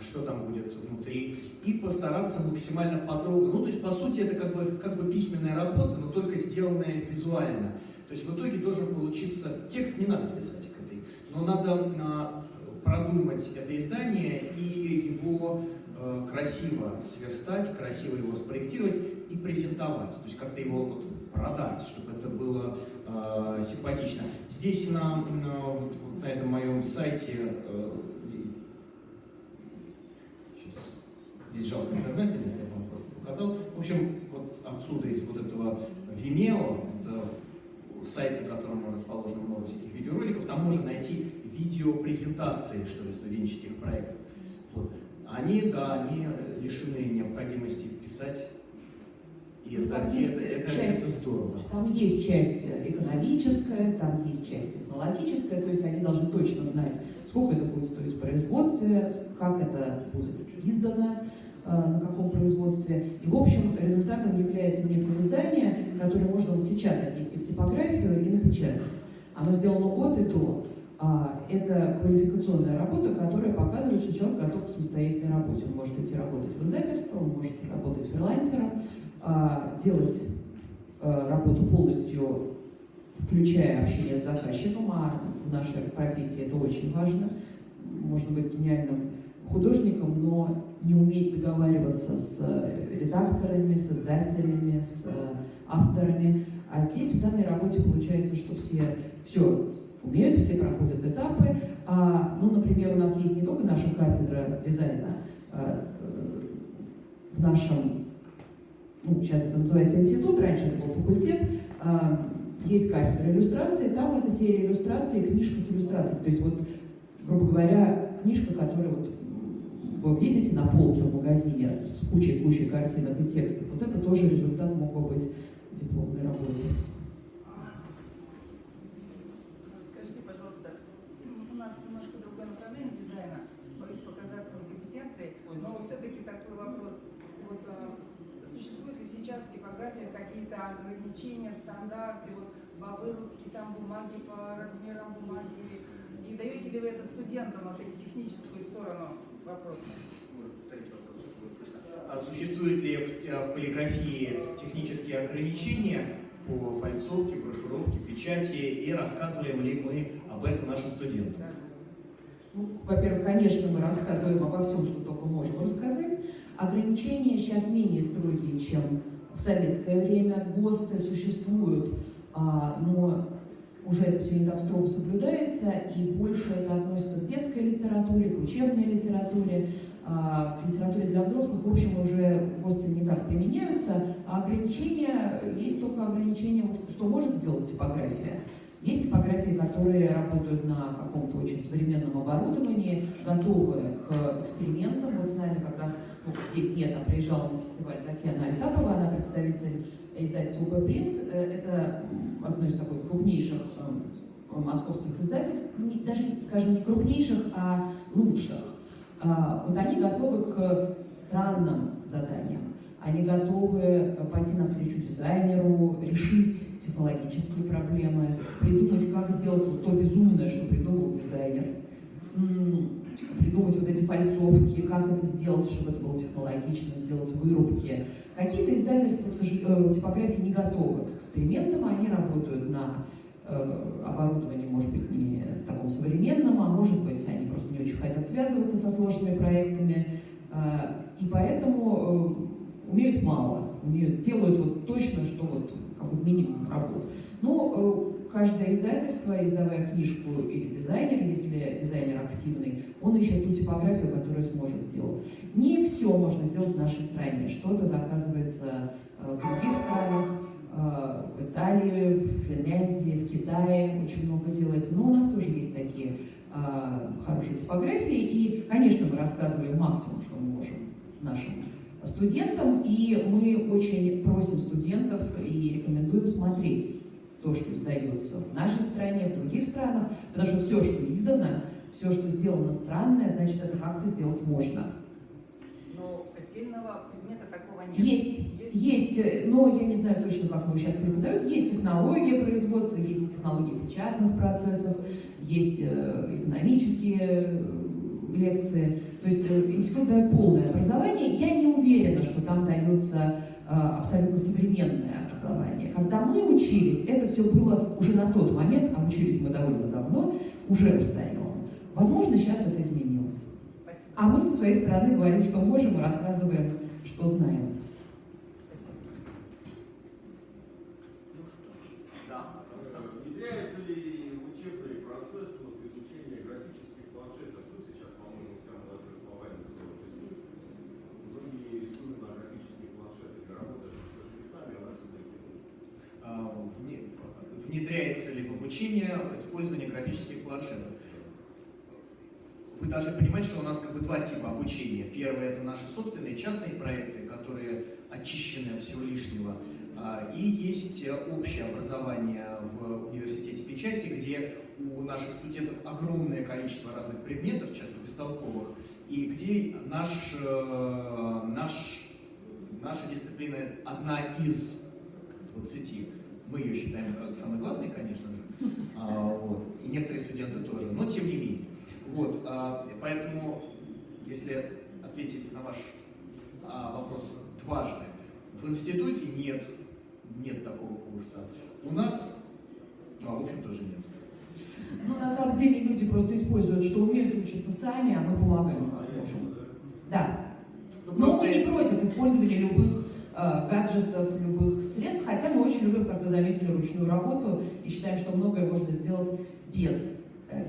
[SPEAKER 1] что там будет внутри, и постараться максимально подробно. Ну, то есть, по сути, это как бы письменная работа, но только сделанная визуально. То есть, в итоге должен получиться... Текст не надо писать к этой, но надо продумать это издание и его красиво сверстать, красиво его спроектировать и презентовать. То есть, как-то его вот продать, чтобы это было симпатично. Здесь на этом моем сайте... Здесь жалко интернет, я вам просто показал. В общем, вот отсюда, из вот этого Vimeo, это сайт, на котором расположено много всяких видеороликов, там можно найти видеопрезентации, что ли, студенческих проектов. Вот. Они лишены необходимости писать, и это здорово.
[SPEAKER 6] Там есть часть экономическая, там есть часть технологическая, то есть они должны точно знать, сколько это будет стоить в производстве, как это будет издано, на каком производстве. И, в общем, результатом является некое издание, которое можно вот сейчас отнести в типографию и напечатать. Оно сделано от и до. Это квалификационная работа, которая показывает, что человек готов к самостоятельной работе. Он может идти работать в издательство, он может работать фрилансером, делать работу полностью, включая общение с заказчиком, а в нашей профессии это очень важно. Можно быть гениальным художником, но не уметь договариваться с редакторами, с издателями, с авторами. А здесь в данной работе получается, что все умеют, все проходят этапы. Например, у нас есть не только наша кафедра дизайна в нашем, сейчас это называется институт, раньше это был факультет, есть кафедра иллюстрации, там это серия иллюстраций, книжка с иллюстрацией. То есть вот, грубо говоря, книжка, которую вот вы видите на полке в магазине с кучей картинок и текстов, вот это тоже результат мог бы быть дипломной работы.
[SPEAKER 9] Скажите, пожалуйста, у нас немножко другое направление дизайна, боюсь показаться некомпетентной, но все-таки такой вопрос. Вот, существуют ли сейчас в типографиях какие-то ограничения, стандарты по вырубке бумаги, по размерам бумаги? И даете ли вы это студентам, эти техническую сторону вопроса?
[SPEAKER 1] Существуют ли в полиграфии технические ограничения по фальцовке, брошюровке, печати, и рассказываем ли мы об этом нашим студентам?
[SPEAKER 6] Во-первых, конечно, мы рассказываем обо всем, что только можем рассказать. Ограничения сейчас менее строгие, чем в советское время. ГОСТы существуют, но уже это все не так строго соблюдается, и больше это относится к детской литературе, к учебной литературе, к литературе для взрослых. В общем, уже ГОСТы не так применяются, а ограничения, есть только ограничения, что может сделать типография. Есть типографии, которые работают на каком-то очень современном оборудовании, готовы к экспериментам. Вот с нами как раз, здесь нет, приезжала на фестиваль Татьяна Альтапова, она представитель издательства УП-Принт. Это одно из таких крупнейших московских издательств, даже, скажем, не крупнейших, а лучших. Вот они готовы к странным заданиям. Они готовы пойти навстречу дизайнеру, решить технологические проблемы, придумать, как сделать то безумное, что придумал дизайнер, придумать эти фальцовки, как это сделать, чтобы это было технологично, сделать вырубки. Какие-то издательства, к сожалению, типографии не готовы к экспериментам, они работают на оборудовании, может быть, не таком современном, а может быть, они просто не очень хотят связываться со сложными проектами, и поэтому умеют мало, делают точно, что какой-то минимум работ. Но каждое издательство, издавая книжку или дизайнер, если дизайнер активный, он ищет ту типографию, которую сможет сделать. Не все можно сделать в нашей стране. Что-то заказывается в других странах, в Италии, в Финляндии, в Китае очень много делается. Но у нас тоже есть такие хорошие типографии. И, конечно, мы рассказываем максимум, что мы можем нашим студентам. И мы очень просим студентов и рекомендуем смотреть то, что издается в нашей стране, в других странах. Потому что все, что издано, все, что сделано странное, значит, это как-то сделать можно.
[SPEAKER 9] Но отдельного предмета такого нет.
[SPEAKER 6] Есть, но я не знаю точно, как его сейчас преподают. Есть технология производства, есть технологии печатных процессов, есть экономические лекции. То есть институт дает полное образование. Я не уверена, что там дается абсолютно современное образование. Когда мы учились, это все было уже на тот момент, а учились мы довольно давно, уже устарело. Возможно, сейчас это изменилось.
[SPEAKER 9] Спасибо.
[SPEAKER 6] А мы со своей стороны говорим, что можем, и рассказываем, что знаем.
[SPEAKER 10] Внедряется ли в учебный процесс изучения графических планшетов? Сейчас, по-моему, вся молодежь глобально многие рисуют на графических планшетах. Я работаю со шрифтами, она все-таки...
[SPEAKER 1] Внедряется ли в обучение использование графических планшетов? вы должны понимать, что у нас как бы два типа обучения. Первое — это наши собственные частные проекты, которые очищены от всего лишнего. И есть общее образование в университете печати, где у наших студентов огромное количество разных предметов, часто бестолковых, и где наша дисциплина одна из 20. Мы ее считаем как самой главной, конечно же, и некоторые студенты тоже, но тем не менее. Поэтому, если ответить на ваш вопрос дважды, в институте нет такого курса. У нас, в общем, тоже нет.
[SPEAKER 6] Ну, на самом деле, люди просто используют, что умеют, учатся сами, а мы помогаем, как можем. Да. Но мы не против использования любых гаджетов, любых средств, хотя мы очень любим, как вы заметили, ручную работу и считаем, что многое можно сделать без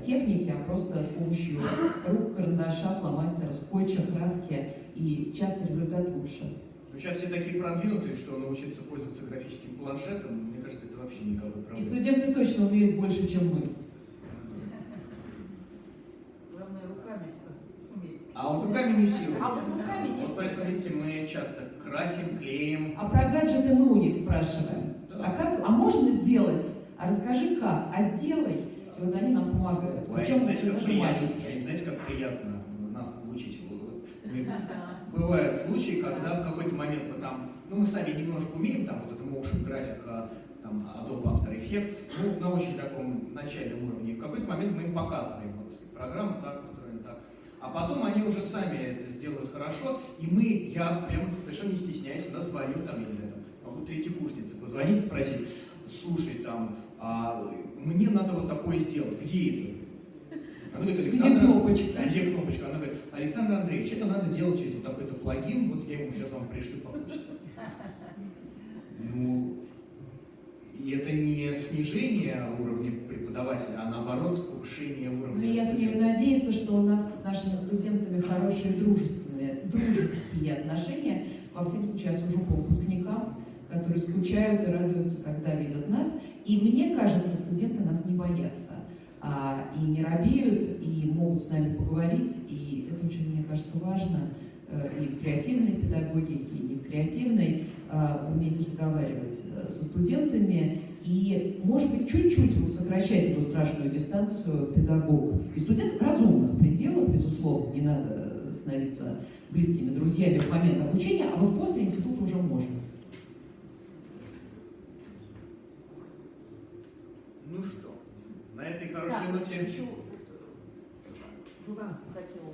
[SPEAKER 6] техники, а просто с помощью рук, карандаша, фломастера, скотча, краски, и часто результат лучше.
[SPEAKER 1] Сейчас все такие продвинутые, что научиться пользоваться графическим планшетом, мне кажется, это вообще никакой проблемы.
[SPEAKER 6] И студенты точно умеют больше, чем мы.
[SPEAKER 4] Главное, руками уметь.
[SPEAKER 1] А вот руками не все.
[SPEAKER 6] А вот руками не все.
[SPEAKER 1] Поэтому, видите, мы часто красим, клеим.
[SPEAKER 6] А про гаджеты мы у них спрашиваем.
[SPEAKER 1] Да.
[SPEAKER 6] А можно сделать? А расскажи как? А сделай. И вот они нам помогают. Причем
[SPEAKER 1] Знаете, как приятно,
[SPEAKER 6] маленькие.
[SPEAKER 1] знаете, как приятно нас учить. Бывают случаи, когда в какой-то момент мы сами немножко умеем, вот это motion графика, Adobe After Effects, на очень таком начальном уровне. И в какой-то момент мы им показываем, программа так устроена, так. А потом они уже сами это сделают хорошо, и я прямо совершенно не стесняюсь, звоню, я не знаю, могу третьекурснице позвонить, спросить: слушай, мне надо вот такое сделать, где это? Она говорит: Александр, где кнопочка? Она говорит: Александр Андреевич, это надо делать через вот такой-то плагин, вот я ему сейчас вам пришлю по почте. И это не снижение уровня преподавателя, а наоборот повышение уровня.
[SPEAKER 6] Ну, я смею надеяться, что у нас с нашими студентами хорошие дружеские отношения. Во всем случае, я сужу по выпускникам, которые скучают и радуются, когда видят нас. И мне кажется, студенты нас не боятся. И не робеют, и могут с нами поговорить. И это очень, мне кажется, важно и в креативной педагогике, и в креативной уметь разговаривать со студентами. И, может быть, чуть-чуть сокращать эту страшную дистанцию педагог и студент в разумных пределах, безусловно, не надо становиться близкими друзьями в момент обучения, а вот после института уже можно.
[SPEAKER 1] Ну что, на этой хорошей ноте...
[SPEAKER 6] Хотела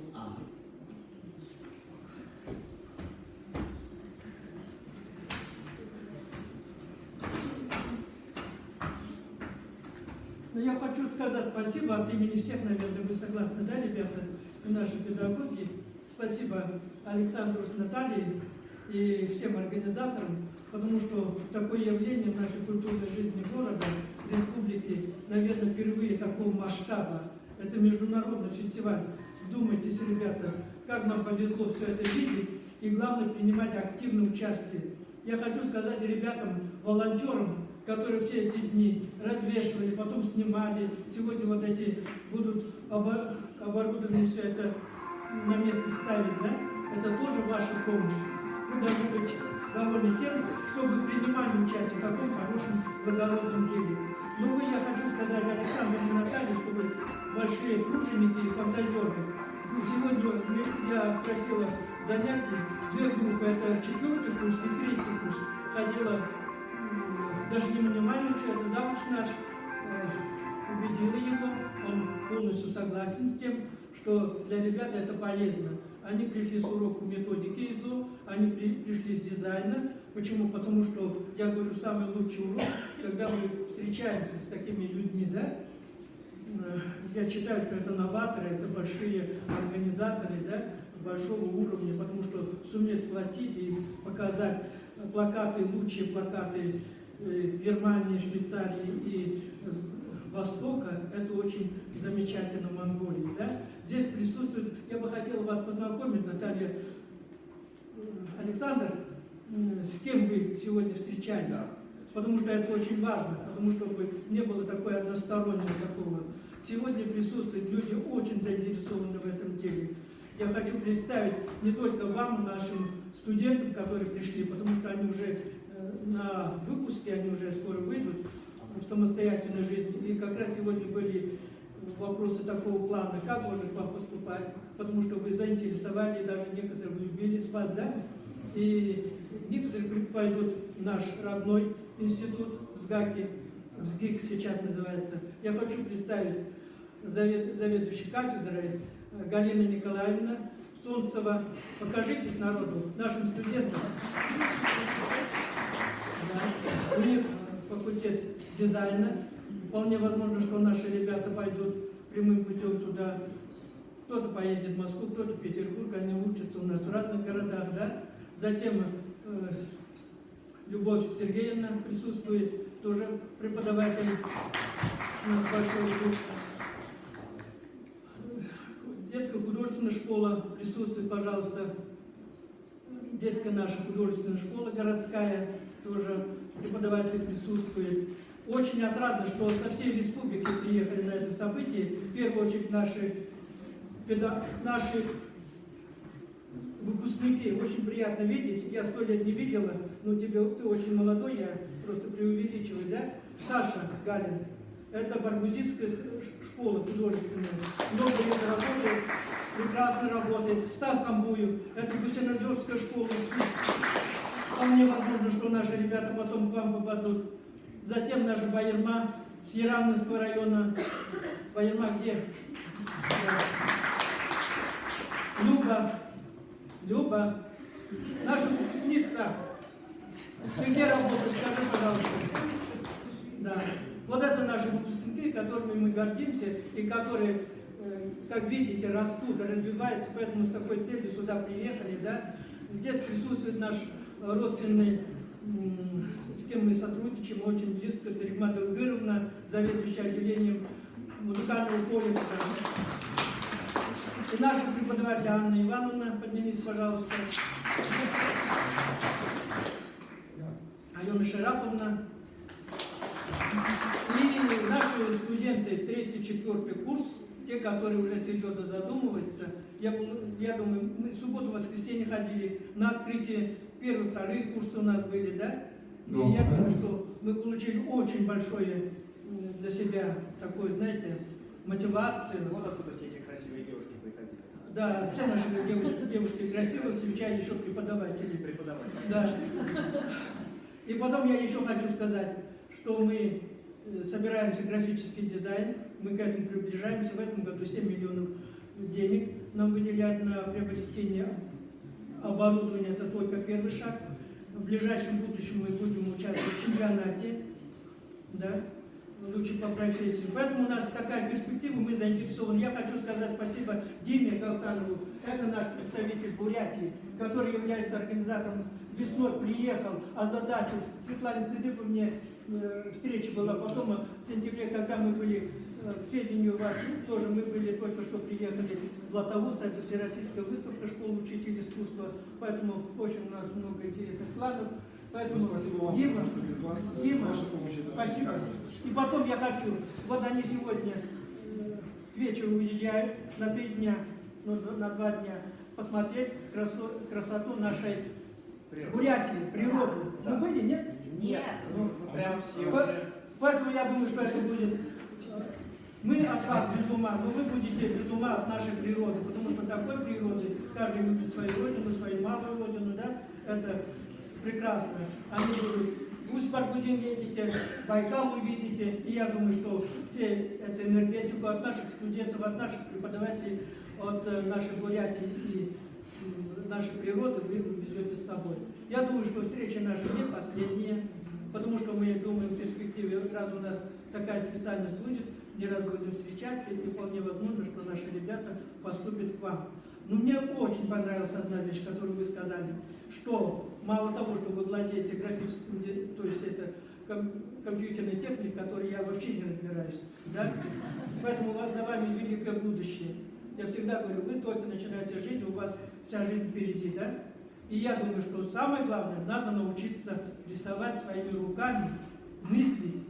[SPEAKER 3] Но я хочу сказать спасибо от имени всех, наверное, вы согласны, да, ребята, и наши педагоги. Спасибо Александру с Натальей и всем организаторам, потому что такое явление в нашей культурной жизни города, республики, наверное, впервые такого масштаба. Это международный фестиваль. Вдумайтесь, ребята, как нам повезло все это видеть и, главное, принимать активное участие. Я хочу сказать ребятам, волонтерам, которые все эти дни развешивали, потом снимали. Сегодня вот эти будут оборудование все это на место ставить, да? Это тоже ваша помощь. Вы должны быть довольны тем, что вы принимали участие в таком хорошем благородном деле. Ну, я хочу сказать Александру и Наталье, что вы большие труженики и фантазеры. Сегодня я просила занятий, 2 группы, это 4-й курс и 3-й курс. Ходила даже не Манимановичу, это завуч наш, убедила его, он полностью согласен с тем, что для ребят это полезно. Они пришли с урока методики ИЗО, они пришли с дизайна. Почему? Потому что, я говорю, самый лучший урок, когда мы встречаемся с такими людьми, да? Я считаю, что это новаторы, это большие организаторы, да, большого уровня, потому что суметь сплотить и показать плакаты, лучшие плакаты Германии, Швейцарии и Востока, это очень замечательно в Монголии. Да? Здесь присутствует, я бы хотела вас познакомить, Наталья, Александр, с кем вы сегодня встречались, да. Потому что это очень важно, потому что не было такой одностороннего такого. Сегодня сегодня присутствуют люди очень заинтересованы в этом деле. Я хочу представить не только вам, нашим студентам, которые пришли, потому что они уже на выпуске, они уже скоро выйдут в самостоятельную жизнь. И как раз сегодня были вопросы такого плана, как можно к вам поступать, потому что вы заинтересовали, и даже некоторые влюбились в вас, да? И некоторые пойдут в наш родной институт в СГАКе, СГИК сейчас называется. Я хочу представить заведующей кафедрой Галина Николаевна Солнцева. Покажитесь народу, нашим студентам. Да. У них факультет дизайна. Вполне возможно, что наши ребята пойдут прямым путем туда. Кто-то поедет в Москву, кто-то в Петербург. Они учатся у нас в разных городах. Да? Затем Любовь Сергеевна присутствует, тоже преподаватель большой группы. Детская художественная школа присутствует, пожалуйста. Детская наша художественная школа городская, тоже преподаватель присутствует. Очень отрадно, что со всей республики приехали на это событие. В первую очередь наши выпускники. Очень приятно видеть. Я 100 лет не видела, но ты очень молодой, я просто преувеличиваю, да? Саша Галин. Это Баргузинская школа художественная. Много лет работает, прекрасно работает. Стас Амбуев. Это Гусинозерская школа. Вполне возможно, что наши ребята потом к вам попадут. Затем наша Байерма с Яраминского района. Байерма где? Люба, наша выпускница. Ты где работаешь? Скажи, пожалуйста. Да. Вот это наши выпускники, которыми мы гордимся и которые, как видите, растут, развиваются, поэтому с такой целью сюда приехали, да. Здесь присутствует наш родственный, с кем мы сотрудничаем очень близко, Царигма Дулгыровна, заведующая отделением музыкального колледжа. И наша преподаватель Анна Ивановна, поднимись, пожалуйста. Алена Шараповна. И наши студенты 3-4 курс, те, которые уже серьезно задумываются, я думаю, мы в субботу-воскресенье ходили на открытие, 1-2 курсы у нас были, да? И я думаю, что мы получили очень большое для себя такое, знаете, мотивацию.
[SPEAKER 1] Вот откуда все эти красивые девушки приходили.
[SPEAKER 3] Да, все наши девушки красивые, включая еще преподаватели. Да. И потом я еще хочу сказать, что мы собираемся графический дизайн, мы к этому приближаемся. В этом году 7 миллионов денег нам выделяют на приобретение оборудования. Это только первый шаг. В ближайшем будущем мы будем участвовать в чемпионате, да, лучше по профессии. Поэтому у нас такая перспектива, мы заинтересованы. Я хочу сказать спасибо Диме Галсанову, это наш представитель Бурятии, который является организатором. Весной приехал, озадачился. Светлане Сыдыповне встреча была, потом в сентябре, когда мы были, к сведению вас, тоже мы были, только что приехали в Златоуст, это всероссийская выставка школы учителей искусства, поэтому очень у нас много интересных планов. Поэтому,
[SPEAKER 2] спасибо вам,
[SPEAKER 3] Дима,
[SPEAKER 2] что без вас,
[SPEAKER 3] Дима,
[SPEAKER 2] вашей помощи,
[SPEAKER 3] спасибо. И потом я хочу, вот они сегодня к вечеру уезжают на 3 дня, ну, на 2 дня, посмотреть красоту нашей Бурятии, природу. Да. Вы были, нет?
[SPEAKER 1] Нет. Ну, прям все
[SPEAKER 3] Поэтому я думаю, что это будет... Мы от вас без ума, но вы будете без ума от нашей природы, потому что такой природы, каждый любит свою родину, свою малую родину, да? Это прекрасно. Они будут... Пусть Баргузин едете, Байкал увидите, и я думаю, что все эту энергетику от наших студентов, от наших преподавателей, от нашей Бурятии и нашей природы вы везете с собой. Я думаю, что встреча наша не последняя, потому что мы думаем в перспективе, раз у нас такая специальность будет, не раз будем встречаться, и вполне возможно, что наши ребята поступят к вам. Но мне очень понравилась одна вещь, которую вы сказали, что мало того, что вы владеете графическим, то есть это компьютерной техникой, которой я вообще не разбираюсь, да? Поэтому за вами великое будущее. Я всегда говорю, вы только начинаете жить, у вас вся жизнь впереди, да? И я думаю, что самое главное, надо научиться рисовать своими руками, мыслить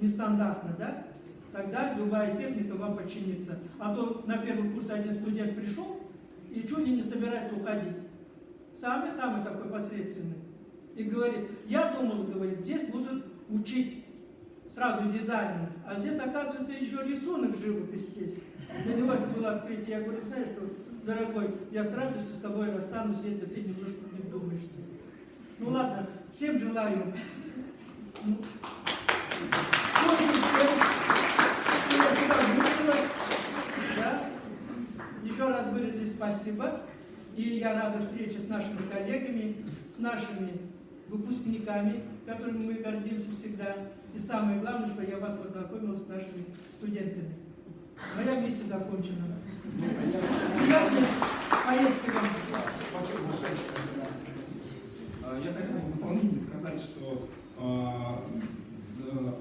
[SPEAKER 3] нестандартно, да? тогда любая техника вам подчинится. А то на первый курс один студент пришел и чуть ли не собирается уходить. Самый-самый такой посредственный. И говорит, я думал, говорит, здесь будут учить сразу дизайну, а здесь, оказывается, еще рисунок, живопись здесь. Для него это было открытие. Я говорю, знаешь что, дорогой, я с радостью с тобой расстанусь, если ты немножко не вдумаешься. Ну ладно, всем желаю. Да? Еще раз выразить спасибо. И я рада встрече с нашими коллегами, с нашими выпускниками, которыми мы гордимся всегда. И самое главное, что я вас познакомил с нашими студентами. Моя миссия закончена. Приятной поездки вам.
[SPEAKER 2] Я хотел в дополнение сказать, что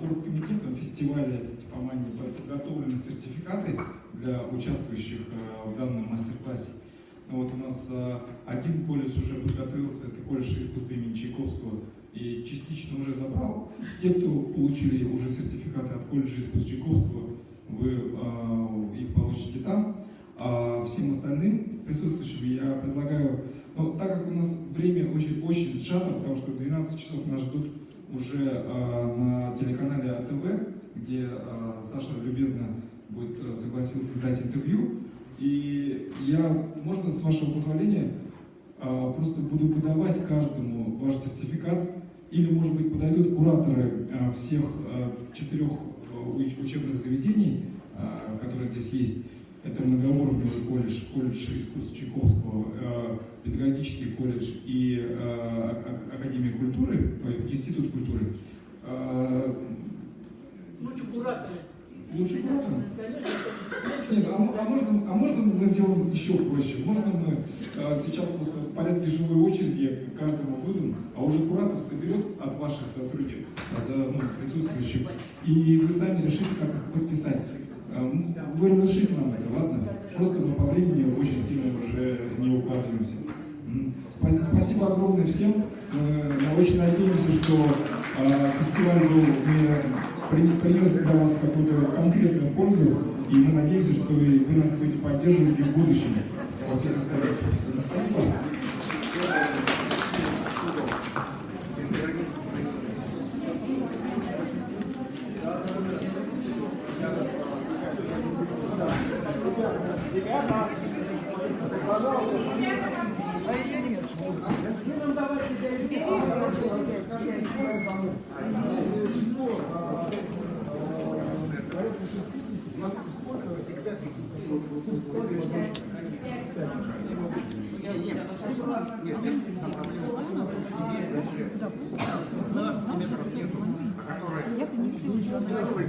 [SPEAKER 2] оргкомитетом фестиваля Типомании подготовлены сертификаты для участвующих в данном мастер-классе. Вот у нас один колледж уже подготовился, это колледж искусства имени Чайковского, и частично уже забрал. Те, кто получили уже сертификаты от колледжа искусства Чайковского, вы их получите там. А всем остальным присутствующим я предлагаю, ну, так как у нас время очень сжато, потому что в 12 часов нас ждут уже на телеканале АТВ, где Саша любезно согласился дать интервью. И я, можно, с вашего позволения, просто буду выдавать каждому ваш сертификат, или, может быть, подойдут кураторы всех 4 учебных заведений, которые здесь есть. Это многоуровневый колледж искусств Чайковского, педагогический колледж и Академия культуры, Институт культуры.
[SPEAKER 3] Лучше кураторы.
[SPEAKER 2] Лучше кураторы? Нет, а можно мы сделаем еще проще? Можно мы сейчас просто в порядке живой очереди каждому выдам, а уже куратор соберет от ваших сотрудников, присутствующих, и вы сами решите, как их подписать. Вы разрешите нам это, ладно? Просто мы по времени очень сильно уже не укладываемся. Спасибо огромное всем. Мы очень надеемся, что фестиваль принес для вас какую-то конкретную пользу, и мы надеемся, что вы нас будете поддерживать и в будущем во всех остальных. Спасибо.
[SPEAKER 1] Ребята, пожалуйста. Число порядка 60, смотрите, сколько всегда у нас именно, которые